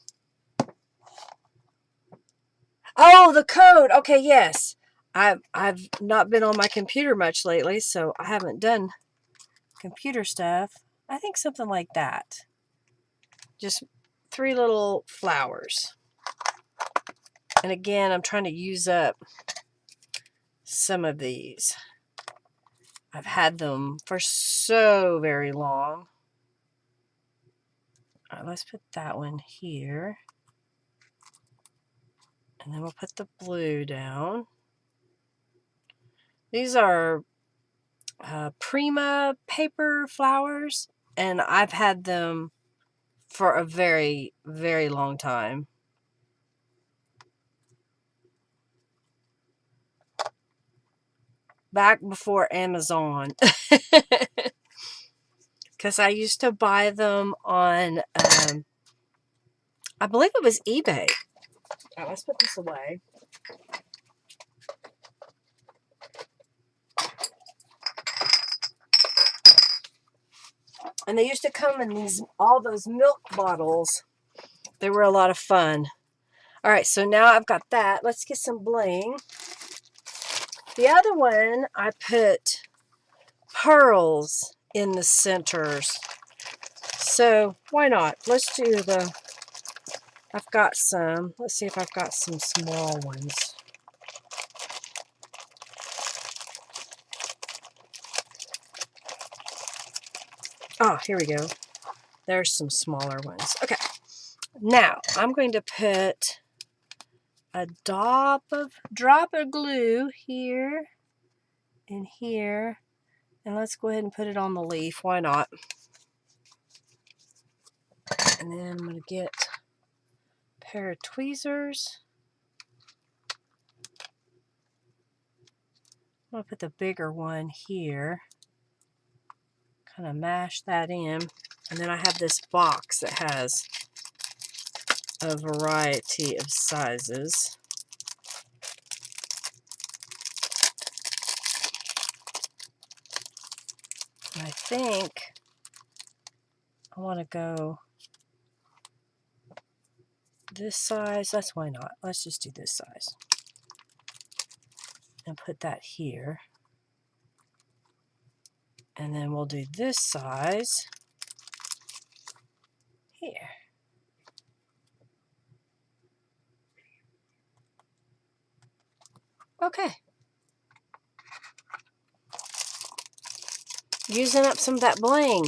Oh, the code. Okay, yes. I've not been on my computer much lately, so I haven't done computer stuff. I think something like that. Just 3 little flowers. And again, I'm trying to use up some of these. I've had them for so very long. All right, let's put that one here. And then we'll put the blue down. These are Prima paper flowers, and I've had them for a very, very long time. Back before Amazon. Because I used to buy them on, I believe it was eBay. All right, let's put this away. And they used to come in all those milk bottles. They were a lot of fun. All right, so now I've got that. Let's get some bling. The other one, I put pearls in the centers. So why not? Let's do I've got some. Let's see if I've got some small ones. Oh, here we go. There's some smaller ones. Okay. Now, I'm going to put a drop of glue here and here. And let's go ahead and put it on the leaf. Why not? And then I'm going to get a pair of tweezers. I'm going to put the bigger one here. kind of mash that in. And then I have this box that has a variety of sizes. And I think I want to go this size. That's why not. Let's just do this size. And put that here. And then we'll do this size here. Okay. Using up some of that bling.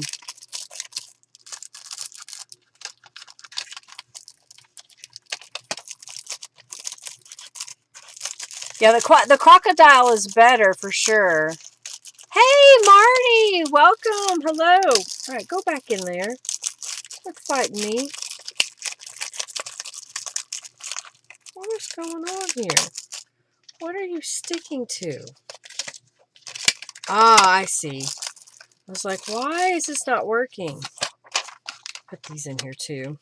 Yeah, the crocodile is better for sure. Hey, Marty! Welcome! Hello! Alright, go back in there. Quit fighting me. What is going on here? What are you sticking to? Ah, I see. I was like, why is this not working? Put these in here too.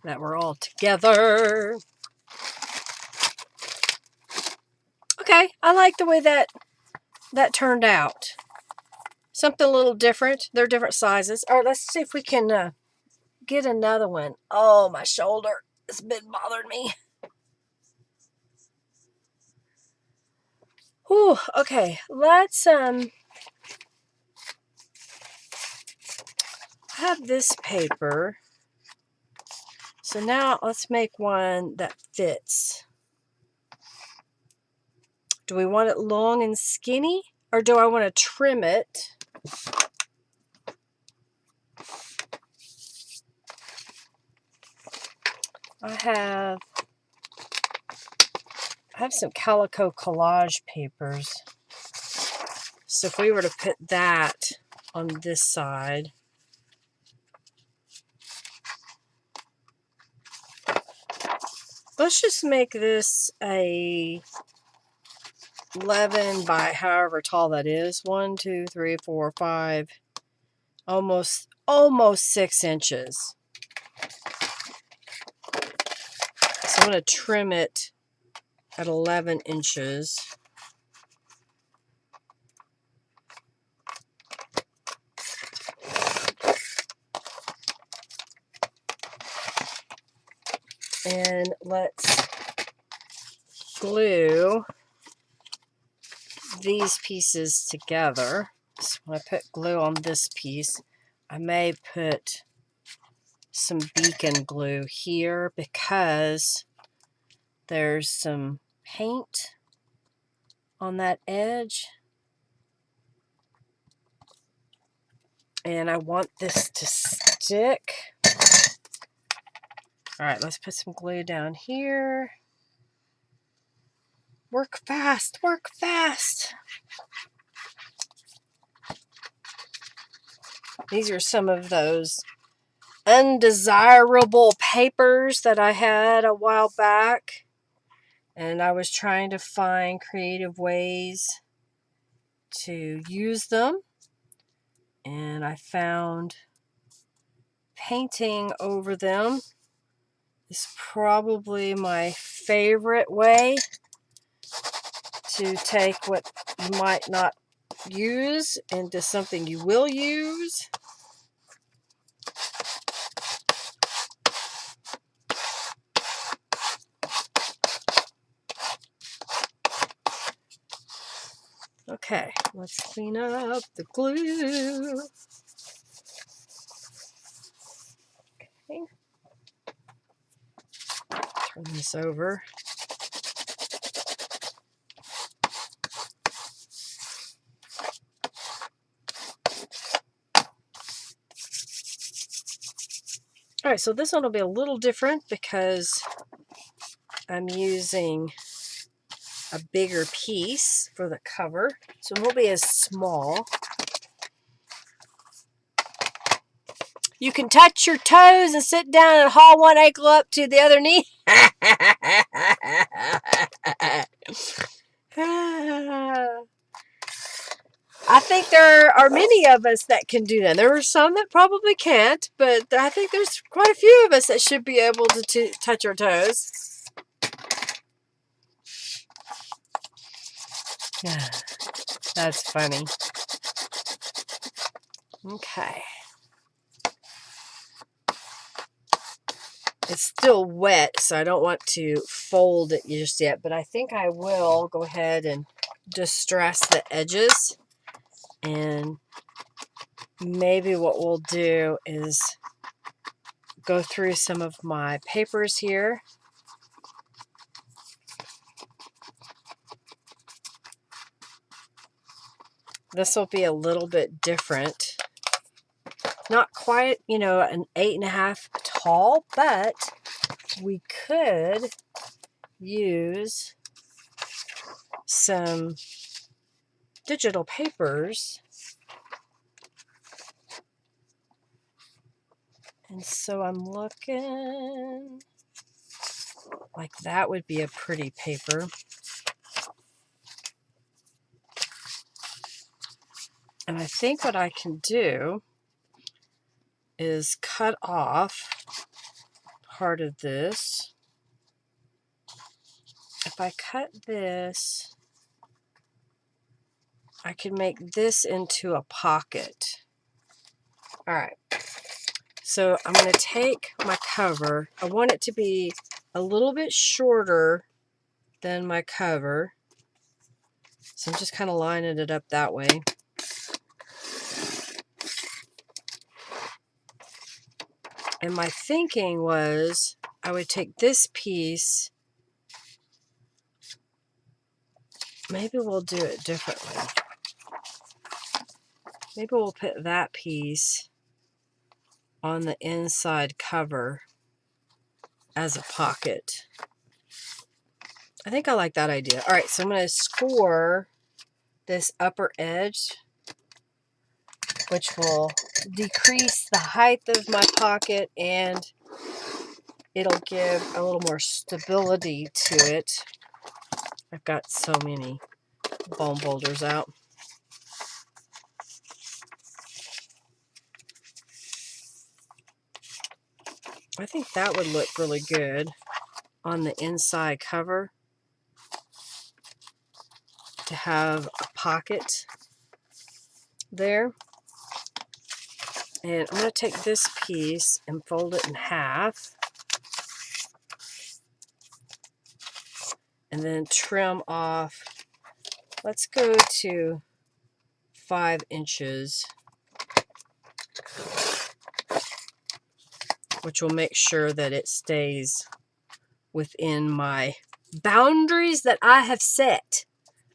That we're all together. Okay, I like the way that turned out. Something a little different. They're different sizes. All right, let's see if we can get another one. Oh, my shoulder has been bothering me. Whew, okay, let's have this paper. So now let's make one that fits. Do we want it long and skinny, or do I want to trim it? I have some calico collage papers. So if we were to put that on this side, let's just make this a 11 by however tall that is. 1, 2, 3, 4, 5, almost 6 inches. So I'm going to trim it at 11 inches. And let's glue these pieces together. So when I put glue on this piece, I may put some beacon glue here because there's some paint on that edge. And I want this to stick. All right, let's put some glue down here. Work fast, work fast. These are some of those undesirable papers that I had a while back. And I was trying to find creative ways to use them. And I found painting over them is probably my favorite way to take what you might not use into something you will use. Okay, let's clean up the glue. Okay. Turn this over. All right, so this one will be a little different because I'm using a bigger piece for the cover, so it won't be as small. You can touch your toes and sit down and haul one ankle up to the other knee. I think there are many of us that can do that. There are some that probably can't, but I think there's quite a few of us that should be able to touch our toes. That's funny. Okay. It's still wet, so I don't want to fold it just yet, but I think I will go ahead and distress the edges. And maybe what we'll do is go through some of my papers here. This will be a little bit different. Not quite, you know, an 8.5 tall, but we could use some digital papers. And so I'm looking like that would be a pretty paper. And I think what I can do is cut off part of this. If I cut this, I can make this into a pocket. All right. So I'm going to take my cover. I want it to be a little bit shorter than my cover. So I'm just kind of lining it up that way. And my thinking was I would take this piece. Maybe we'll do it differently. Maybe we'll put that piece on the inside cover as a pocket. I think I like that idea. All right, so I'm going to score this upper edge, which will decrease the height of my pocket, and it'll give a little more stability to it. I've got so many bone boulders out. I think that would look really good on the inside cover, to have a pocket there. And I'm going to take this piece and fold it in half, and then trim off. Let's go to 5 inches, which will make sure that it stays within my boundaries that I have set.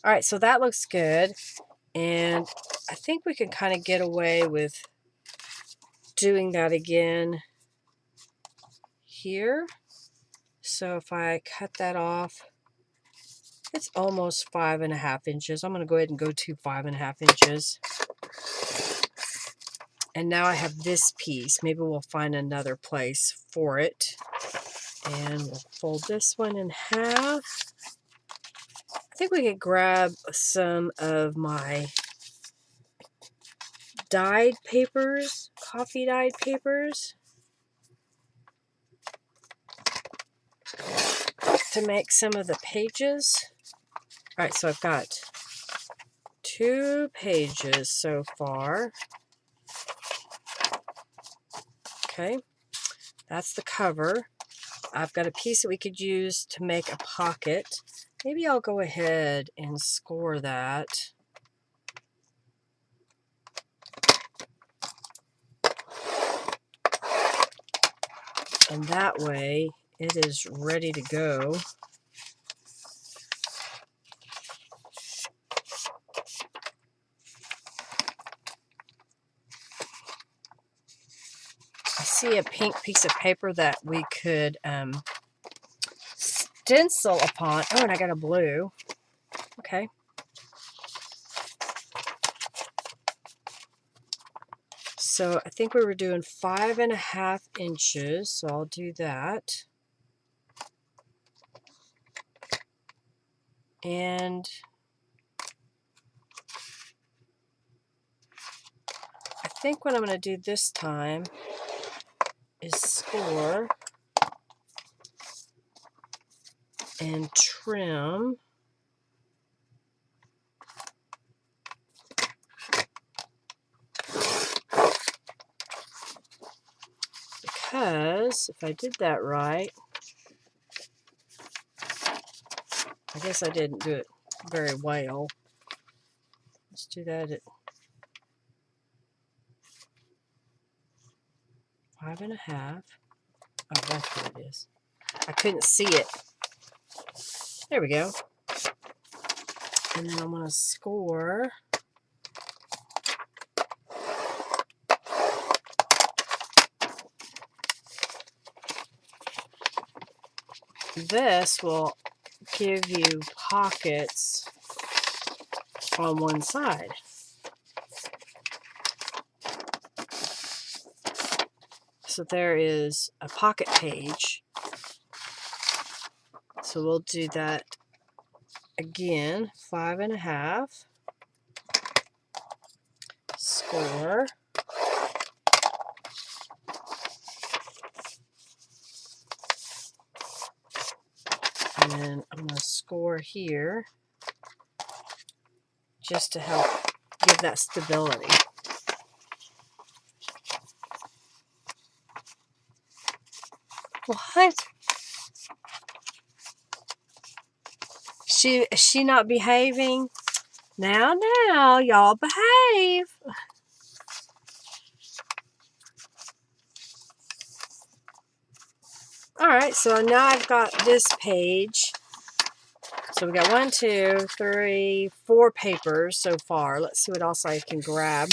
All right, so that looks good. And I think we can kind of get away with doing that again here. So if I cut that off, it's almost 5.5 inches. I'm going to go ahead and go to 5.5 inches. And now I have this piece. Maybe we'll find another place for it. And we'll fold this one in half. I think we could grab some of my dyed papers, coffee dyed papers, to make some of the pages. All right, so I've got 2 pages so far. Okay, that's the cover. I've got a piece that we could use to make a pocket. Maybe I'll go ahead and score that. And that way it is ready to go. I see a pink piece of paper that we could stencil upon. Oh, and I got a blue. Okay. So I think we were doing 5.5 inches, so I'll do that. And I think what I'm going to do this time is score and trim. Because if I did that right, I guess I didn't do it very well. Let's do that at 5.5. Oh, that's what it is. I couldn't see it. There we go. And then I'm going to score. This will give you pockets on one side. So there is a pocket page. So we'll do that again. 5.5. Score. And then I'm going to score here just to help give that stability. What? Is she not behaving? Now, y'all behave. Alright, so now I've got this page. So we got 1, 2, 3, 4 papers so far. Let's see what else I can grab.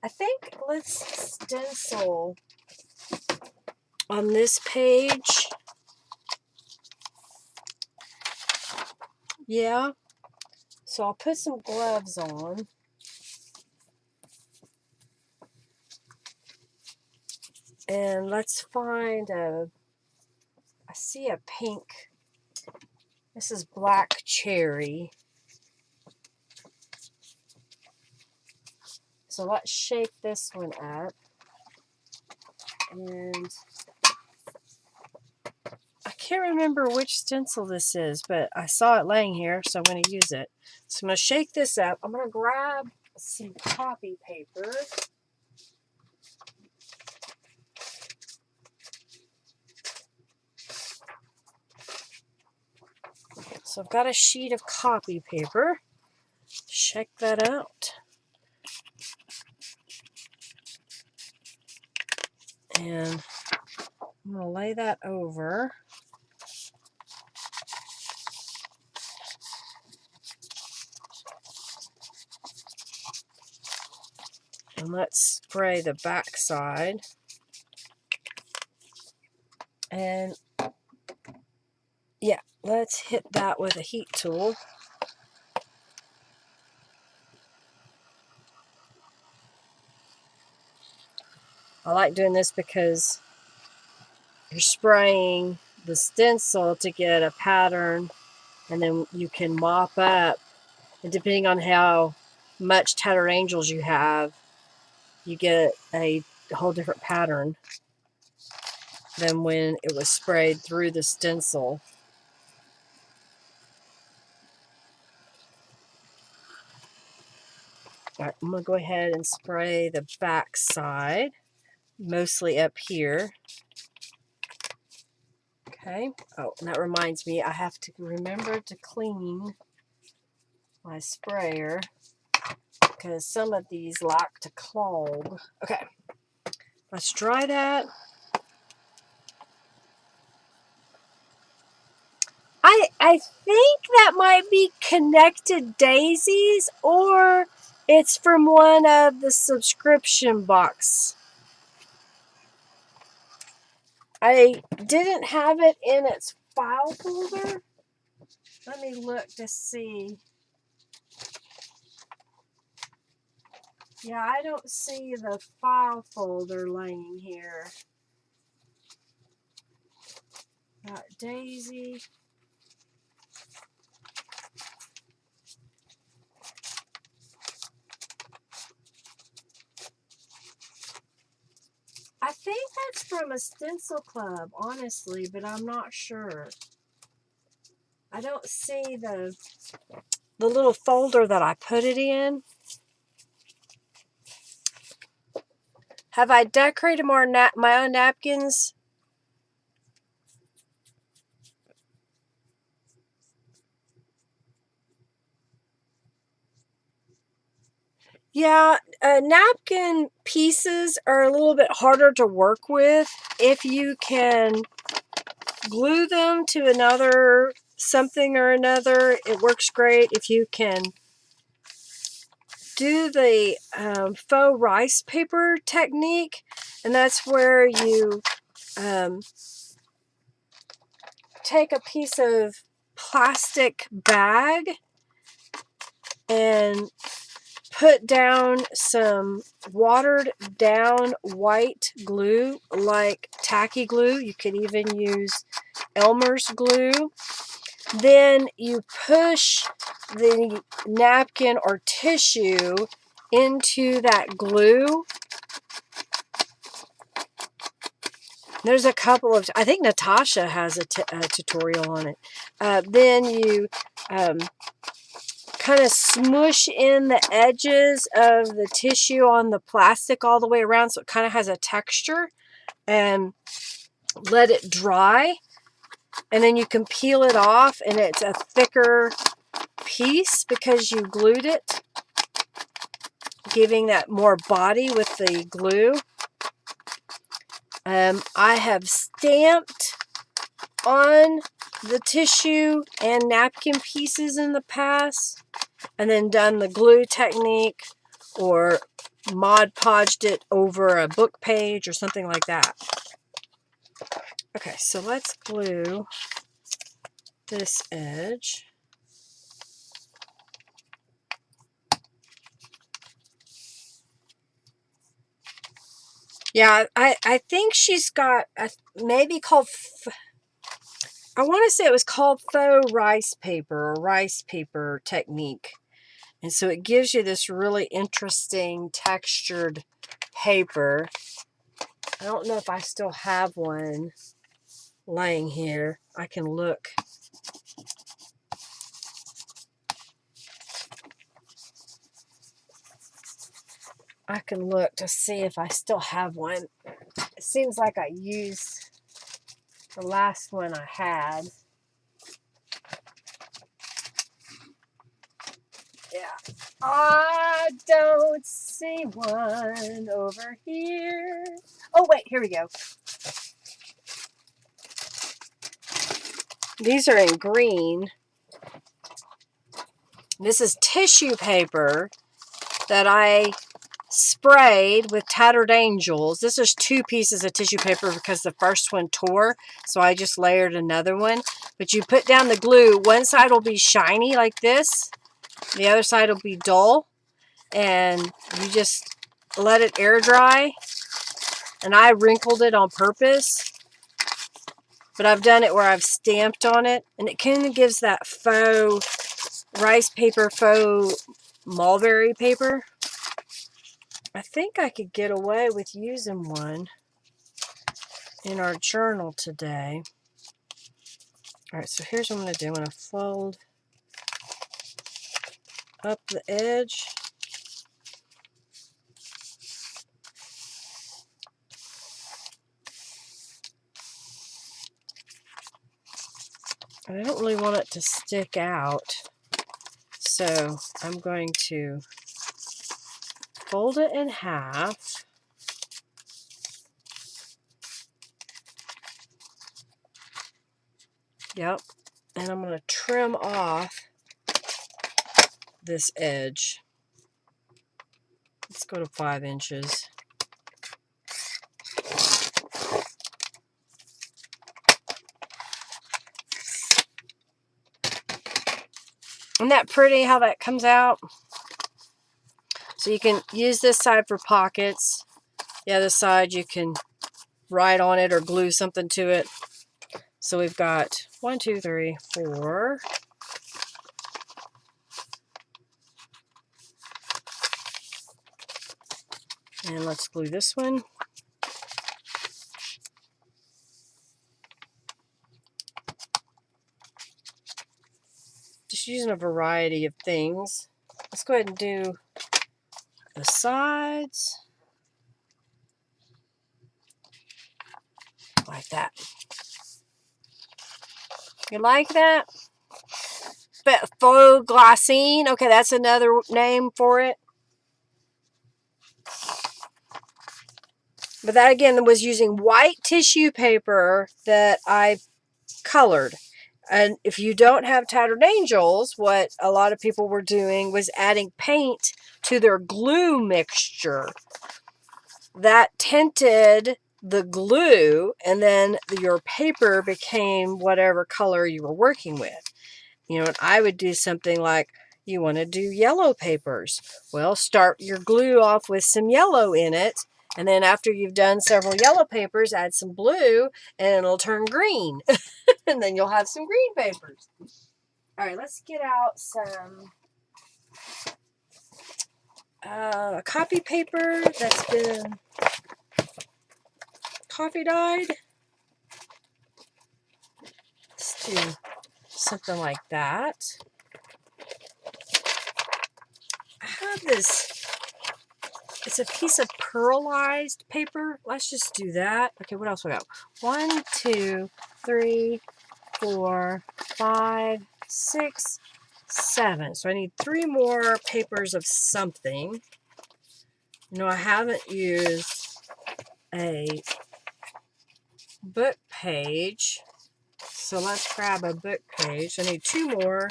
I think let's stencil on this page. Yeah. So I'll put some gloves on. And let's find I see a pink. This is black cherry. So let's shape this one up. And I can't remember which stencil this is, but I saw it laying here, so I'm going to use it. So I'm going to shake this up. I'm going to grab some copy paper. So I've got a sheet of copy paper. Check that out. And I'm going to lay that over. And let's spray the back side. And yeah, let's hit that with a heat tool. I like doing this because you're spraying the stencil to get a pattern, and then you can mop up. And depending on how much tattered angels you have, you get a whole different pattern than when it was sprayed through the stencil. All right, I'm going to go ahead and spray the back side, mostly up here. Okay. Oh, and that reminds me, I have to remember to clean my sprayer because some of these like to clog. Okay. Let's dry that. I think that might be connected daisies, or it's from one of the subscription box. I didn't have it in its file folder. Let me look to see. Yeah, I don't see the file folder laying here. Got Daisy. I think that's from a stencil club, honestly, but I'm not sure. I don't see the little folder that I put it in. Have I decorated my own napkins? Yeah, napkin pieces are a little bit harder to work with. If you can glue them to another something or another, it works great. If you can do the faux rice paper technique, and that's where you take a piece of plastic bag and put down some watered down white glue, like tacky glue. You could even use Elmer's glue. Then you push the napkin or tissue into that glue. There's a couple of, I think Natasha has a tutorial on it. Then you kind of smush in the edges of the tissue on the plastic all the way around so it kind of has a texture, and let it dry. And then you can peel it off and it's a thicker piece because you glued it, giving that more body with the glue. I have stamped on the tissue and napkin pieces in the past, and then done the glue technique or Mod Podged it over a book page or something like that. Okay, so let's glue this edge. Yeah, I think she's got a, maybe called, I want to say it was called faux rice paper or rice paper technique. And so it gives you this really interesting textured paper. I don't know if I still have one laying here. I can look. I can look to see if I still have one. It seems like I used the last one I had. Yeah. I don't see one over here. Oh, wait, here we go. These are in green. This is tissue paper that I sprayed with Tattered Angels. This is 2 pieces of tissue paper because the first one tore, so I just layered another one. But you put down the glue. One side will be shiny like this. The other side will be dull. And you just let it air dry. And I wrinkled it on purpose. But I've done it where I've stamped on it. And it kind of gives that faux rice paper, faux mulberry paper. I think I could get away with using one in our journal today. Alright, so here's what I'm going to do. I'm going to fold up the edge. And I don't really want it to stick out. So I'm going to fold it in half. Yep. And I'm going to trim off this edge. Let's go to 5 inches. Isn't that pretty how that comes out? So So you can use this side for pockets. The other side you can write on it or glue something to it. So we've got 1, 2, 3, 4. And let's glue this one. Just using a variety of things. Let's go ahead and do the sides. Like that. You like that? Faux glassine. Okay, that's another name for it. But that again was using white tissue paper that I colored. And if you don't have tattered angels, what a lot of people were doing was adding paint to their glue mixture. That tinted the glue, and then your paper became whatever color you were working with. You know, and I would do something like, you want to do yellow papers. Well, start your glue off with some yellow in it. And then after you've done several yellow papers, add some blue and it'll turn green. And then you'll have some green papers. All right, let's get out some copy paper that's been coffee dyed. Let's do something like that. I have this, it's a piece of pearlized paper. Let's just do that. Okay, what else we got? 1, 2, 3, 4, 5, 6, 7. So I need 3 more papers of something. You know, I haven't used a book page. So let's grab a book page. I need 2 more.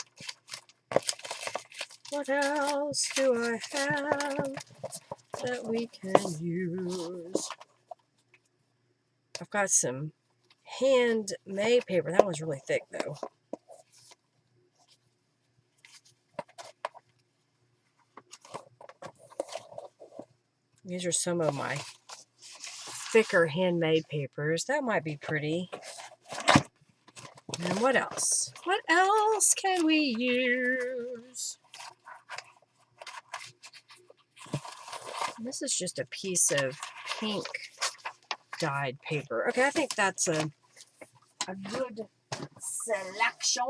What else do I have that we can use? I've got some handmade paper. That one's really thick though. These are some of my thicker handmade papers. That might be pretty. And what else? What else can we use? This is just a piece of pink dyed paper. Okay, I think that's a good selection.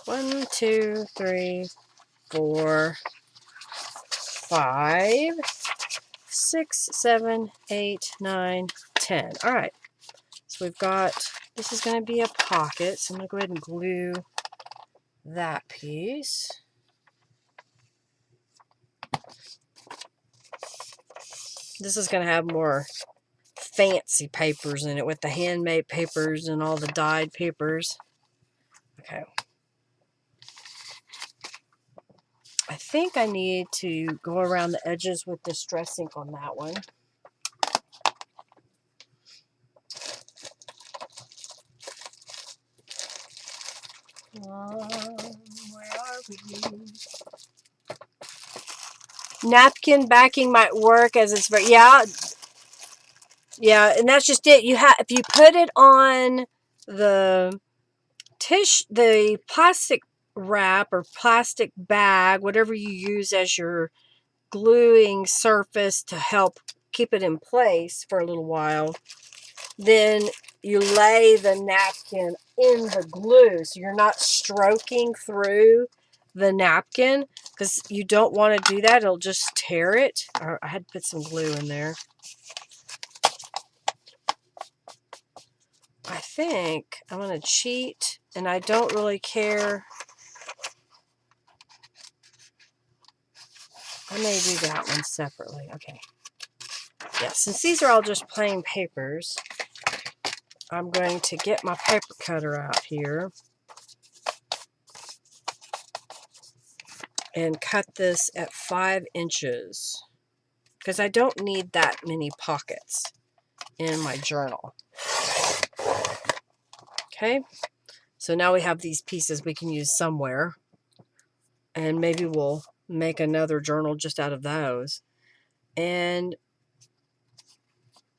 1, 2, 3, 4, 5, 6, 7, 8, 9, 10. All right, so we've got, this is going to be a pocket, so I'm going to go ahead and glue that piece. This is going to have more fancy papers in it with the handmade papers and all the dyed papers. Okay. I think I need to go around the edges with this dress ink on that one. Where are we? Napkin backing might work as it's very, yeah, and that's just it. You have, if you put it on the the plastic wrap or plastic bag, whatever you use as your gluing surface to help keep it in place for a little while, then you lay the napkin in the glue, so you're not stroking through the napkin, because you don't want to do that. It'll just tear it. I had to put some glue in there. I think I'm going to cheat, and I don't really care. I may do that one separately. Okay. Yeah, since these are all just plain papers, I'm going to get my paper cutter out here and cut this at 5 inches, because I don't need that many pockets in my journal. Okay, so now we have these pieces we can use somewhere. And maybe we'll make another journal just out of those. And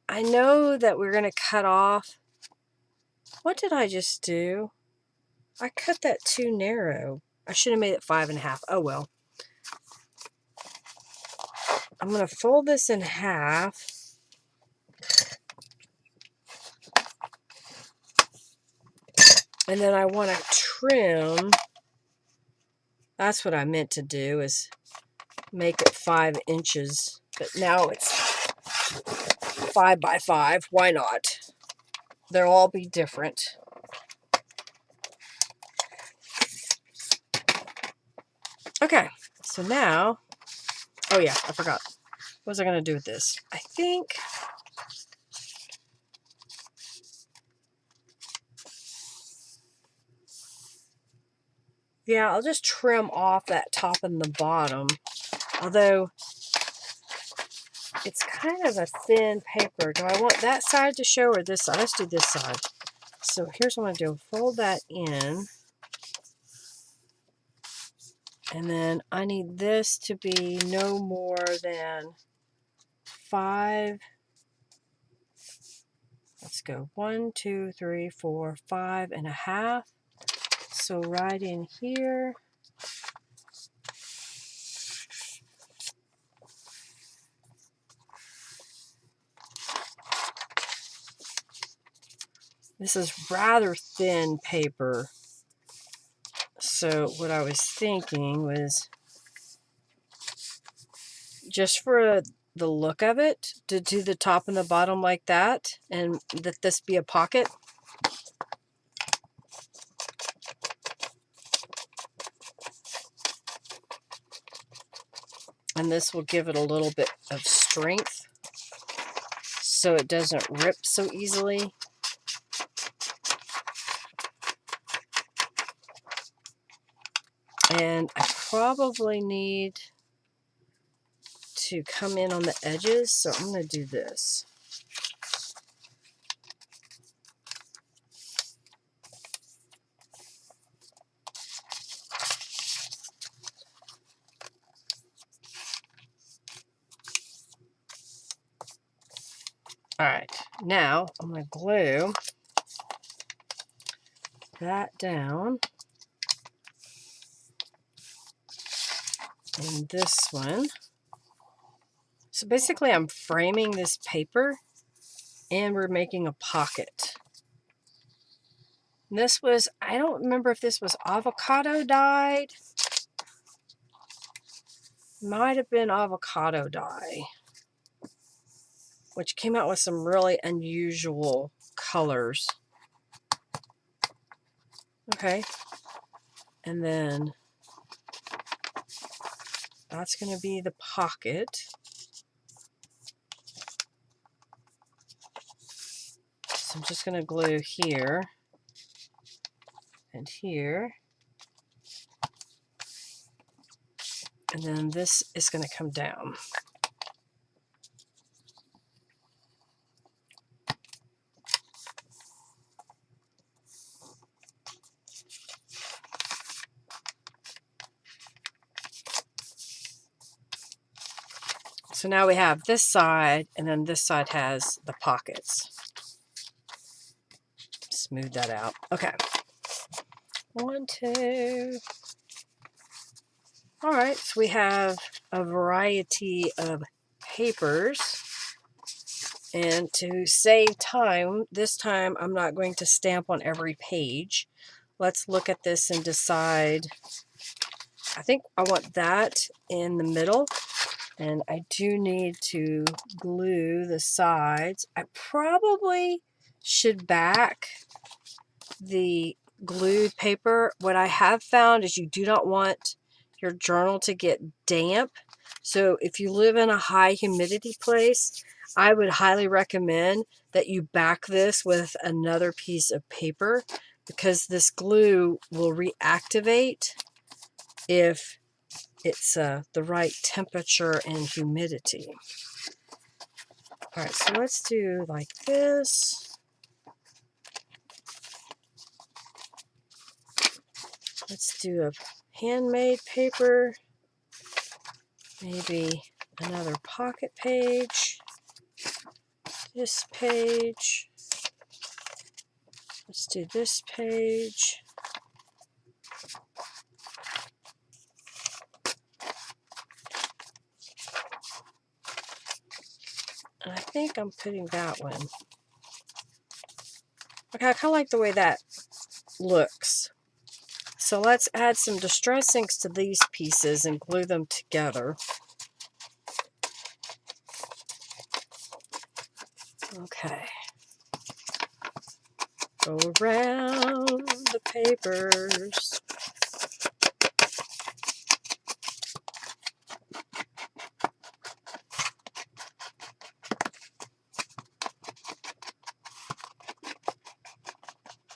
I know that we're going to cut off. What did I just do? I cut that too narrow. I should have made it 5.5. Oh well. I'm going to fold this in half. And then I want to trim. That's what I meant to do, is make it 5 inches. But now it's 5 by 5. Why not? They'll all be different. Okay, so now, oh yeah, I forgot. What was I going to do with this? I think, yeah, I'll just trim off that top and the bottom. Although, it's kind of a thin paper. Do I want that side to show or this side? Let's do this side. So here's what I'm going to do. Fold that in. And then I need this to be no more than 5. Let's go 1, 2, 3, 4, 5.5. So right in here. This is rather thin paper. So what I was thinking was, just for the look of it, to do the top and the bottom like that, and that this be a pocket. And this will give it a little bit of strength so it doesn't rip so easily. And I probably need to come in on the edges, so I'm going to do this. Alright, now I'm going to glue that down. And this one. So basically I'm framing this paper and we're making a pocket. And this was, I don't remember if this was avocado dyed. Might have been avocado dye, which came out with some really unusual colors. Okay, and then that's going to be the pocket. So I'm just going to glue here and here. And then this is going to come down. So now we have this side, and then this side has the pockets. Smooth that out. Okay. 1, 2. All right, so we have a variety of papers. And to save time, this time I'm not going to stamp on every page. Let's look at this and decide. I think I want that in the middle. And I do need to glue the sides. I probably should back the glued paper. What I have found is you do not want your journal to get damp. So if you live in a high humidity place, I would highly recommend that you back this with another piece of paper, because this glue will reactivate if it's the right temperature and humidity. All right, so let's do like this. Let's do a handmade paper, maybe another pocket page, this page, let's do this page, and I think I'm putting that one. Okay, I kind of like the way that looks. So let's add some distress inks to these pieces and glue them together. Okay. Go around the papers.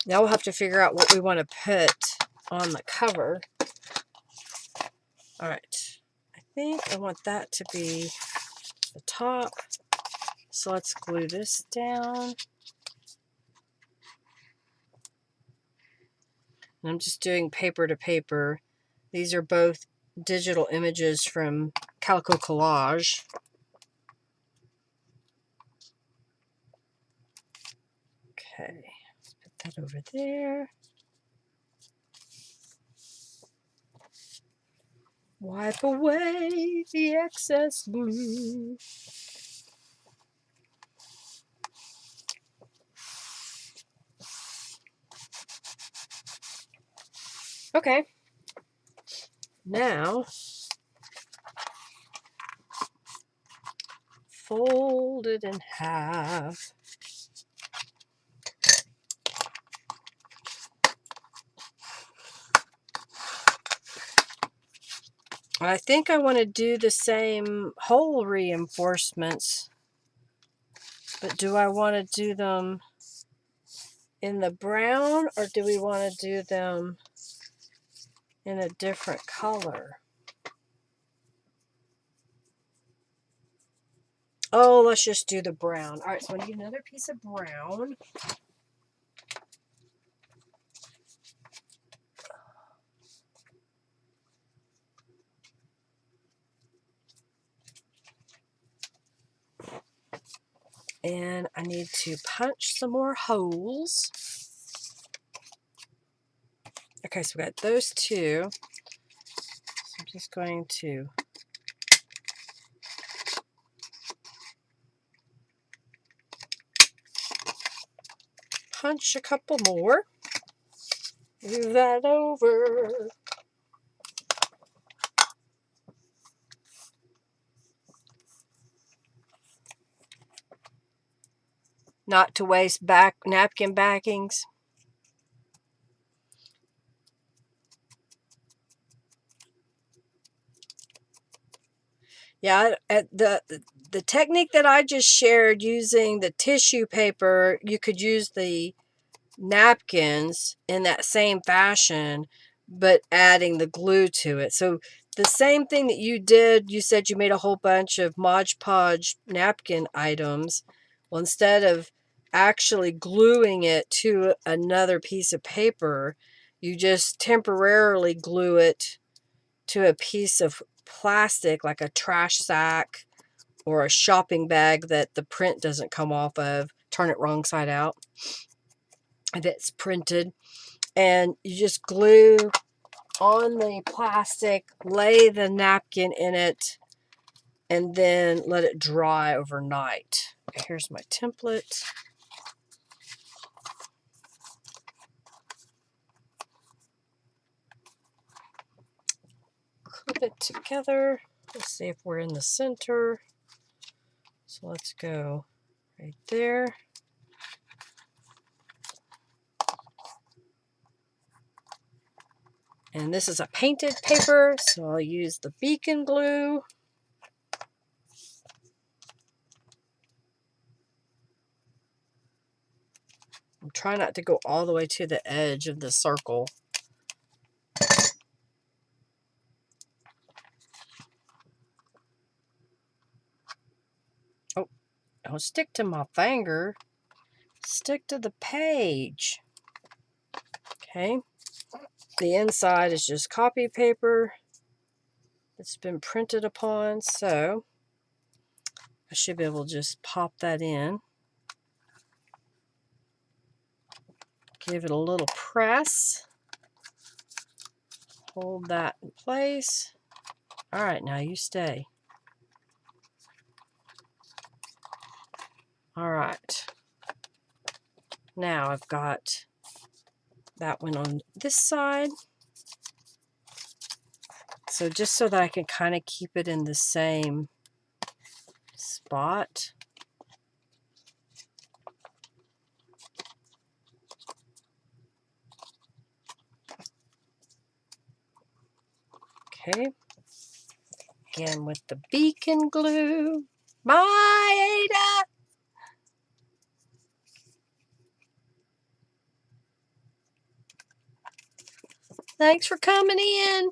Now we'll have to figure out what we want to put on the cover. All right. I think I want that to be the top. So let's glue this down. And I'm just doing paper to paper. These are both digital images from Calico Collage. Okay, let's put that over there. Wipe away the excess glue. Okay, now fold it in half. I think I want to do the same hole reinforcements, but do I want to do them in the brown or do we want to do them in a different color? Oh, let's just do the brown. All right, so I need another piece of brown. And I need to punch some more holes. Okay, so we got those two. So I'm just going to punch a couple more. Move that over. Not to waste napkin backings. Yeah, the technique that I just shared using the tissue paper, you could use the napkins in that same fashion, but adding the glue to it. So the same thing that you did, you said you made a whole bunch of Mod Podge napkin items. Well, instead of actually gluing it to another piece of paper, you just temporarily glue it to a piece of plastic, like a trash sack or a shopping bag that the print doesn't come off of. Turn it wrong side out. That's printed, and you just glue on the plastic, lay the napkin in it, and then let it dry overnight. Okay, here's my template. Clip it together. Let's see if we're in the center. So let's go right there. And this is a painted paper, so I'll use the beacon glue. I'm trying not to go all the way to the edge of the circle. Oh, don't stick to my finger. Stick to the page. Okay. The inside is just copy paper. It's been printed upon, so I should be able to just pop that in. Give it a little press. Hold that in place. All right, now you stay. All right. Now I've got that one on this side. So just so that I can kind of keep it in the same spot. Okay. Again with the beacon glue. Bye, Ada! Thanks for coming in.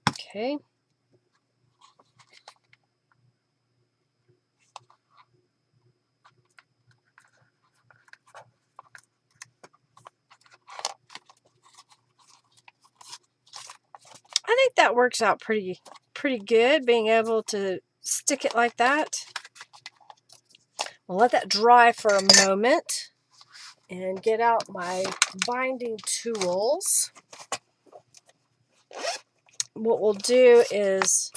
Okay. I think that works out pretty good, being able to stick it like that. I'll let that dry for a moment and get out my binding tools. What we'll do is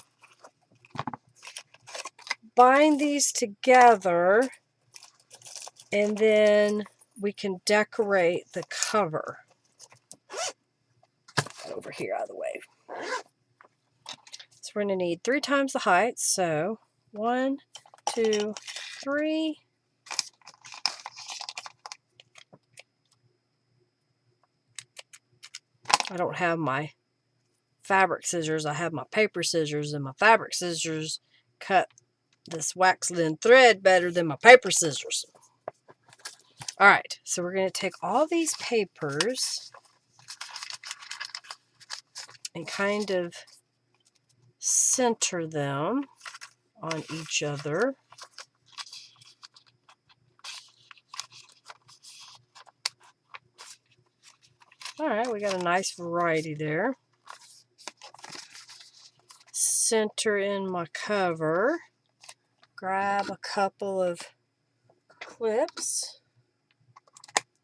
bind these together, and then we can decorate the cover. Over here out of the way. So we're going to need 3 times the height. So 1, 2, 3. I don't have my fabric scissors. I have my paper scissors, and my fabric scissors cut this wax linen thread better than my paper scissors. All right, so we're going to take all these papers and kind of center them on each other. All right, we got a nice variety there. Center in my cover. Grab a couple of clips.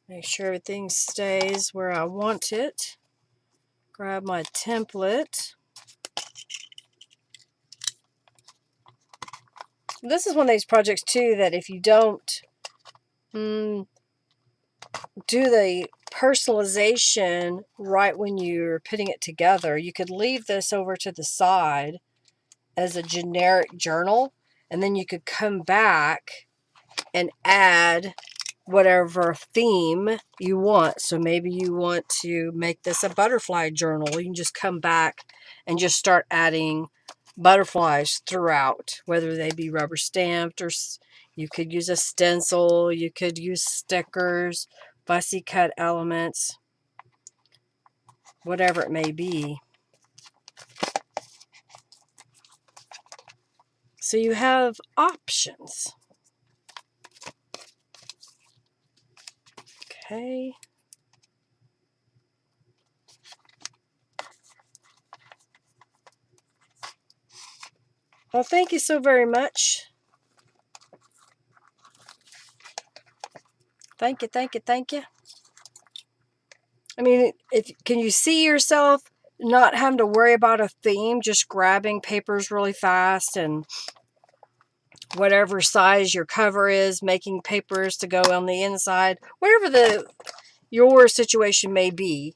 Make sure everything stays where I want it. Grab my template. This is one of these projects too that if you don't do the personalization right when you're putting it together, you could leave this over to the side as a generic journal, and then you could come back and add whatever theme you want. So maybe you want to make this a butterfly journal. You can just come back and just start adding butterflies throughout, whether they be rubber stamped, or you could use a stencil, you could use stickers, fussy cut elements, whatever it may be. So you have options. Okay. Well, thank you so very much. Thank you, thank you, thank you. I mean, can you see yourself not having to worry about a theme, just grabbing papers really fast and whatever size your cover is, making papers to go on the inside, whatever your situation may be.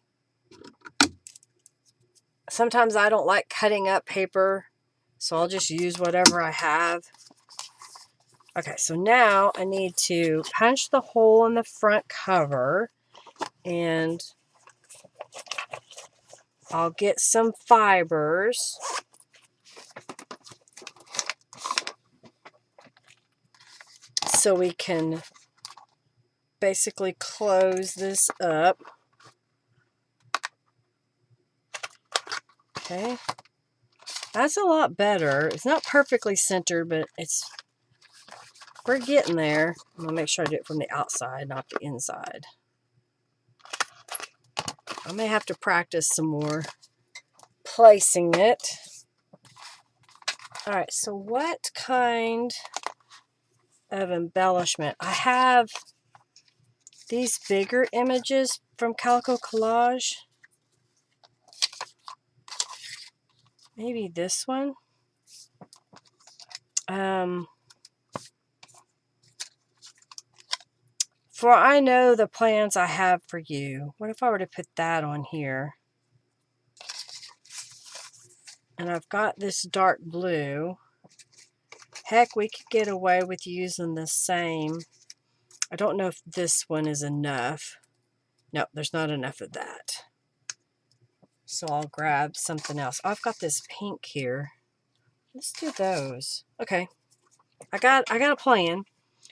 Sometimes I don't like cutting up paper, so I'll just use whatever I have. Okay, so now I need to punch the hole in the front cover, and I'll get some fibers. So we can basically close this up. Okay. That's a lot better. It's not perfectly centered, but we're getting there. I'm gonna make sure I do it from the outside, not the inside. I may have to practice some more placing it. All right, so what kind of embellishment? I have these bigger images from Calico Collage. Maybe this one. For I know the plans I have for you. What if I were to put that on here? And I've got this dark blue. Heck, we could get away with using the same. I don't know if this one is enough. No, there's not enough of that. So I'll grab something else. I've got this pink here. Let's do those. Okay. I got a plan.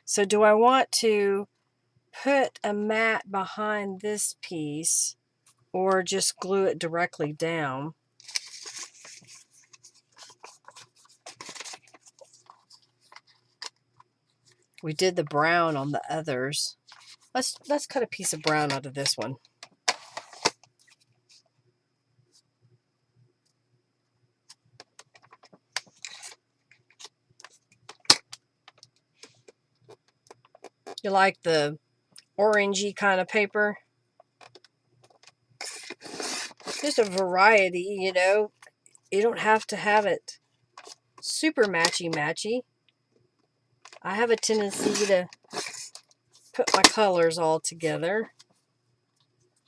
So do I want to put a mat behind this piece or just glue it directly down? We did the brown on the others. Let's cut a piece of brown out of this one. You like the orangey kind of paper? Just a variety, you know. You don't have to have it super matchy-matchy. I have a tendency to put my colors all together.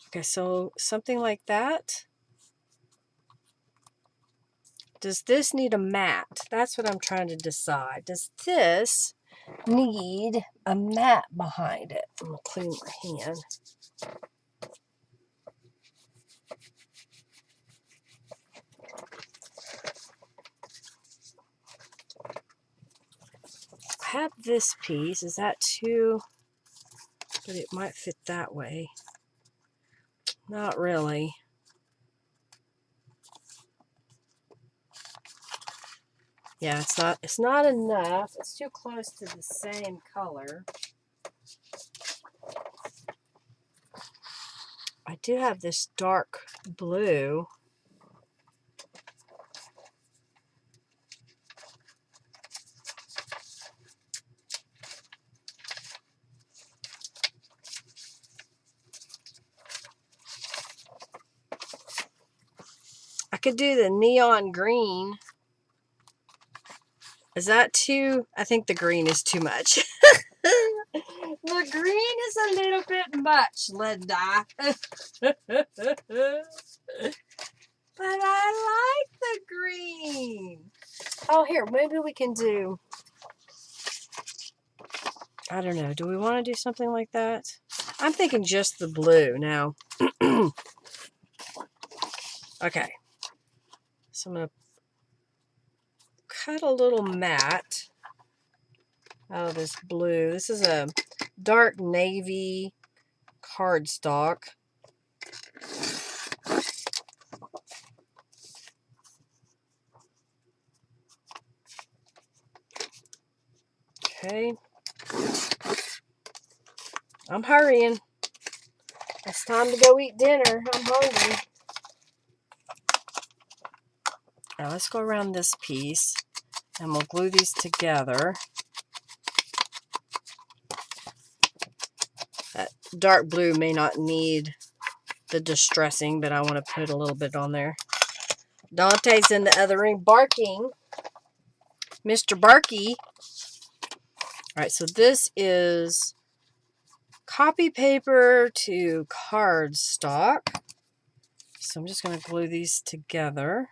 Okay, so something like that. Does this need a mat? That's what I'm trying to decide. Does this need a mat behind it? I'm going to clean my hand. I have this piece. Is that too? But it might fit that way. Not really. Yeah, it's not enough. It's too close to the same color. I do have this dark blue. I could do the neon green. Is that too? I think the green is too much. The green is a little bit much, Linda. But I like the green. Oh, here, maybe we can do, I don't know. Do we want to do something like that? I'm thinking just the blue now. Okay. So I'm going to cut a little mat out of this blue. This is a dark navy cardstock. Okay. I'm hurrying. It's time to go eat dinner. I'm hungry. Now let's go around this piece and we'll glue these together. That dark blue may not need the distressing, but I want to put a little bit on there. Dante's in the other room barking. Mr. Barky. All right, so this is copy paper to cardstock. So I'm just going to glue these together.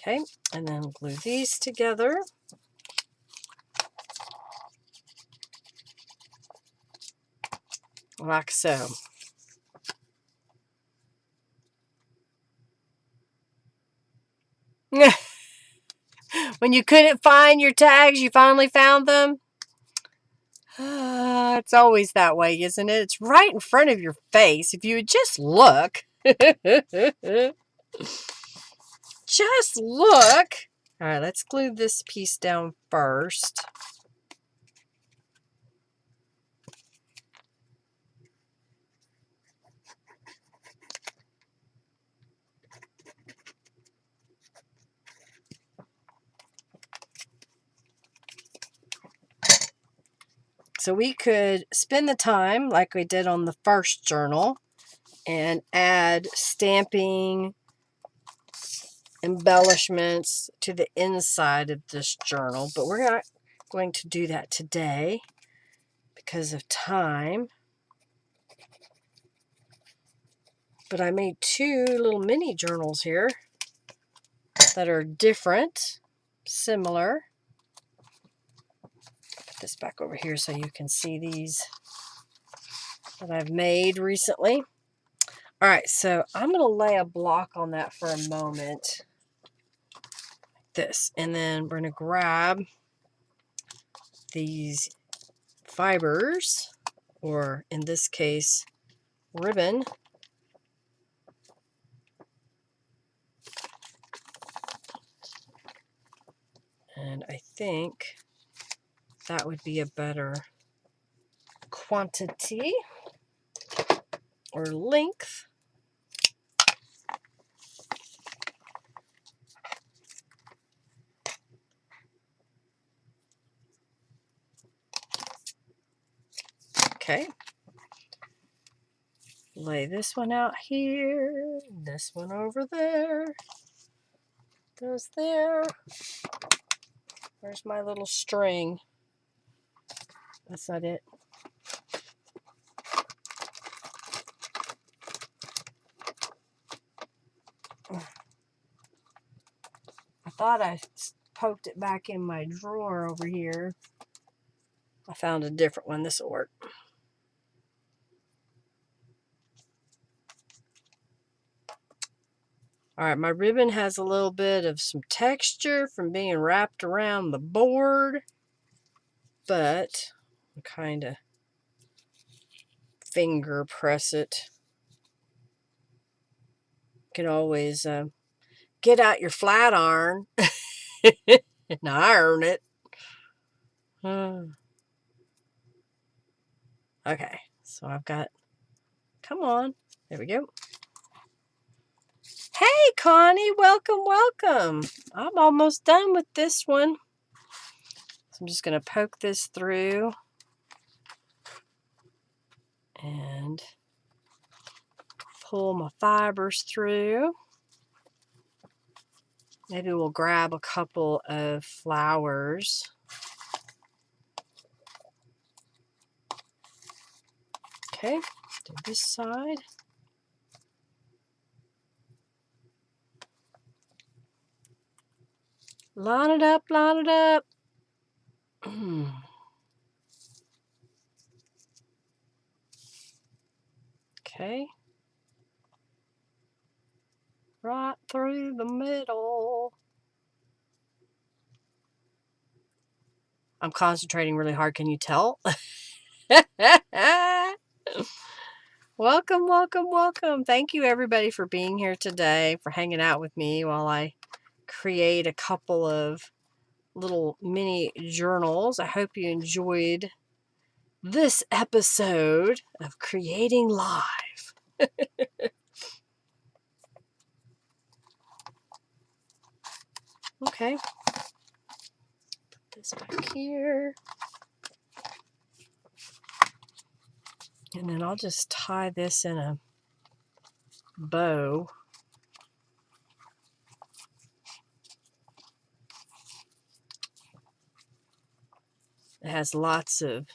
Okay, and then glue these together. Like so. When you couldn't find your tags, you finally found them? It's always that way, isn't it? It's right in front of your face. If you would just look. Just look. All right, let's glue this piece down first. So we could spend the time like we did on the first journal and add stamping embellishments to the inside of this journal, but we're not going to do that today because of time. But I made two little mini journals here that are different, similar. Put this back over here so you can see these that I've made recently. All right, so I'm going to lay a block on that for a moment. This, and then we're going to grab these fibers, or in this case, ribbon. And I think that would be a better quantity or length. Okay. Lay this one out here, this one over there, those there. Where's my little string? That's not it. I thought I poked it back in my drawer over here. I found a different one. This will work. All right, my ribbon has a little bit of some texture from being wrapped around the board, but I kind of finger press it. You can always get out your flat iron and iron it. Okay, so I've got, come on, there we go. Hey, Connie, welcome, welcome. I'm almost done with this one. So I'm just going to poke this through and pull my fibers through. Maybe we'll grab a couple of flowers. Okay, do this side. Line it up, line it up. Okay. Right through the middle. I'm concentrating really hard. Can you tell? Welcome, welcome, welcome. Thank you, everybody, for being here today, for hanging out with me while I create a couple of little mini journals. I hope you enjoyed this episode of Creating Live. Okay. Put this back here. And then I'll just tie this in a bow. It has lots of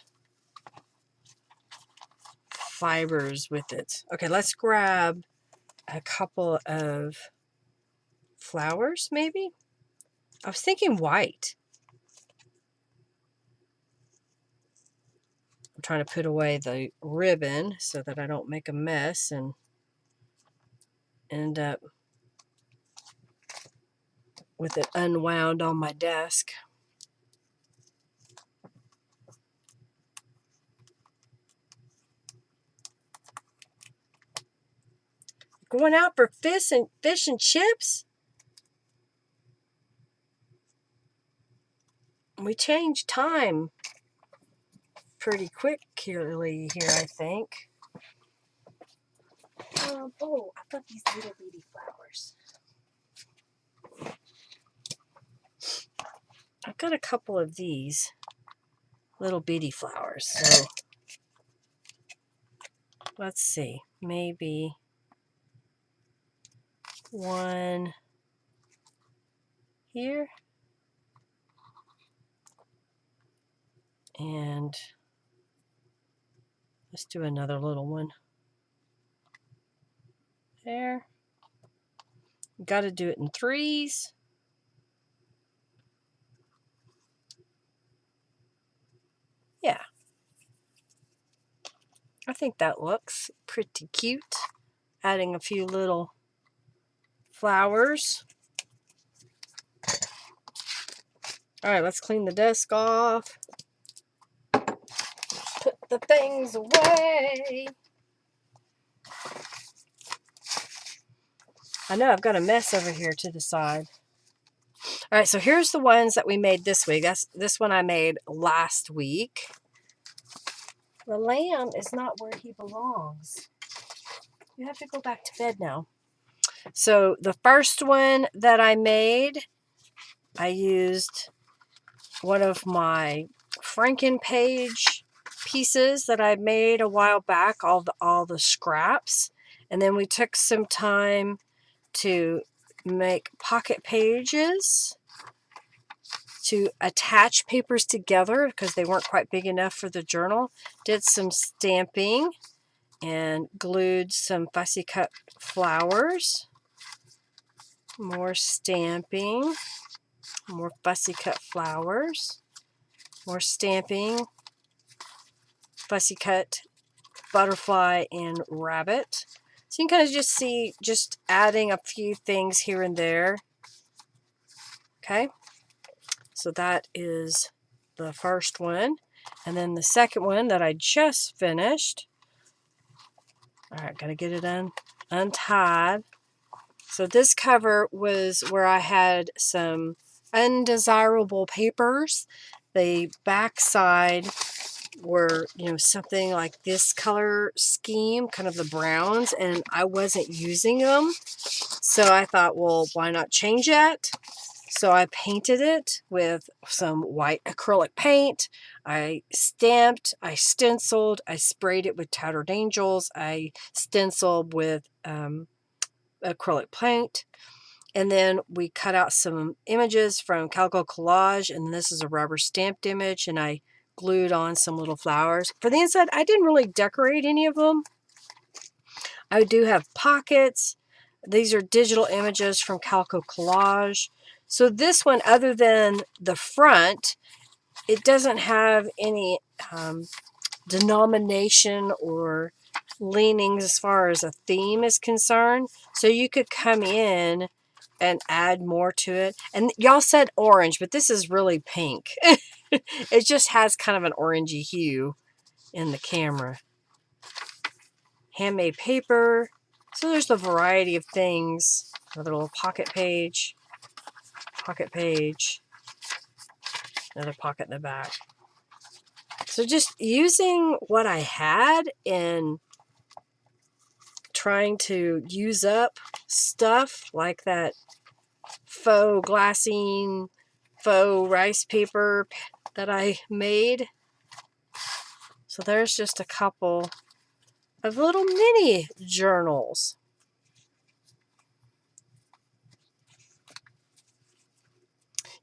fibers with it. Okay, let's grab a couple of flowers, maybe? I was thinking white. I'm trying to put away the ribbon so that I don't make a mess and end up with it unwound on my desk. Going out for fish and chips? We changed time pretty quickly here, I think. Oh, I thought these little bitty flowers. I've got a couple of these little bitty flowers, so let's see. Maybe one here. And let's do another little one. There. Got to do it in threes. Yeah. I think that looks pretty cute. Adding a few little flowers. All right, let's clean the desk off. Put the things away. I know I've got a mess over here to the side. All right, so here's the ones that we made this week. This one I made last week. The lamb is not where he belongs. You have to go back to bed now. So the first one that I made, I used one of my Frankenpage pieces that I made a while back, all the scraps. And then we took some time to make pocket pages to attach papers together because they weren't quite big enough for the journal. Did some stamping and glued some fussy cut flowers. More stamping, more fussy cut flowers, more stamping, fussy cut butterfly and rabbit. So you can kind of just see, just adding a few things here and there. Okay, so that is the first one. And then the second one that I just finished. All right, gotta get it untied. So this cover was where I had some undesirable papers. The back side were, something like this color scheme, kind of the browns, and I wasn't using them. So I thought, well, why not change it? So I painted it with some white acrylic paint. I stamped, I stenciled, I sprayed it with Tattered Angels. I stenciled with acrylic paint. And then we cut out some images from Calico Collage, and this is a rubber stamped image, and I glued on some little flowers. For the inside, I didn't really decorate any of them. I do have pockets. These are digital images from Calico Collage. So this one, other than the front, it doesn't have any denomination or leanings as far as a theme is concerned. So you could come in and add more to it. And y'all said orange, but this is really pink. It just has kind of an orangey hue in the camera. Handmade paper. So there's a variety of things. Another little pocket page. Pocket page. Another pocket in the back. So just using what I had and trying to use up stuff like that faux glassine, faux rice paper that I made. So there's just a couple of little mini journals.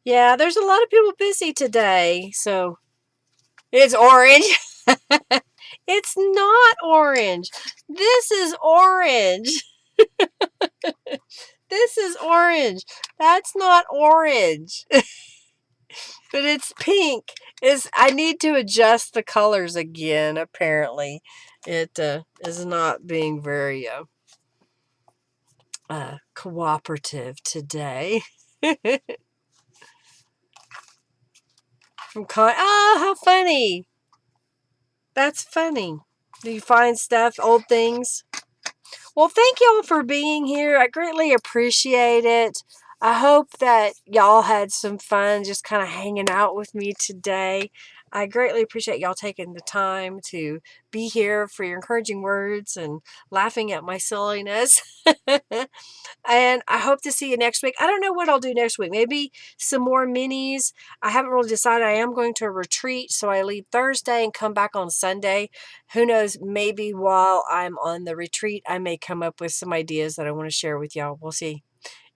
Yeah, there's a lot of people busy today, so it's orange. It's not orange. This is orange. This is orange. That's not orange. But it's pink. I need to adjust the colors again, apparently. It is not being very cooperative today. Oh, how funny. That's funny. Do you find stuff, old things? Well, thank y'all for being here. I greatly appreciate it. I hope that y'all had some fun just kind of hanging out with me today. I greatly appreciate y'all taking the time to be here for your encouraging words and laughing at my silliness. And I hope to see you next week. I don't know what I'll do next week. Maybe some more minis. I haven't really decided. I am going to a retreat, so I leave Thursday and come back on Sunday. Who knows? Maybe while I'm on the retreat, I may come up with some ideas that I want to share with y'all. We'll see.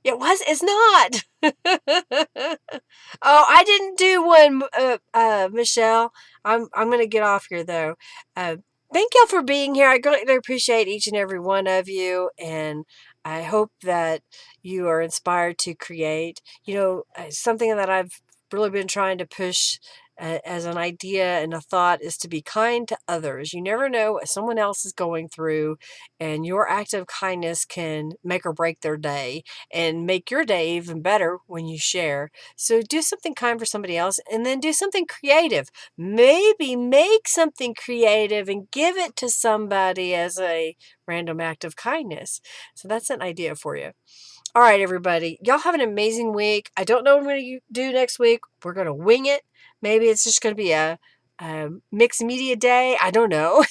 It's not. Oh, I didn't do one, Michelle. I'm gonna get off here though. Uh, Thank y'all for being here. I greatly appreciate each and every one of you, and I hope that you are inspired to create. Something that I've really been trying to push as an idea and a thought is to be kind to others. You never know what someone else is going through, and your act of kindness can make or break their day and make your day even better when you share. So do something kind for somebody else and then do something creative. Maybe make something creative and give it to somebody as a random act of kindness. So that's an idea for you. All right, everybody. Y'all have an amazing week. I don't know what I'm going to do next week. We're going to wing it. Maybe it's just going to be a mixed media day. I don't know.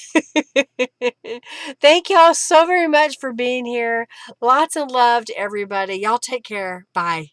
Thank y'all so very much for being here. Lots of love to everybody. Y'all take care. Bye.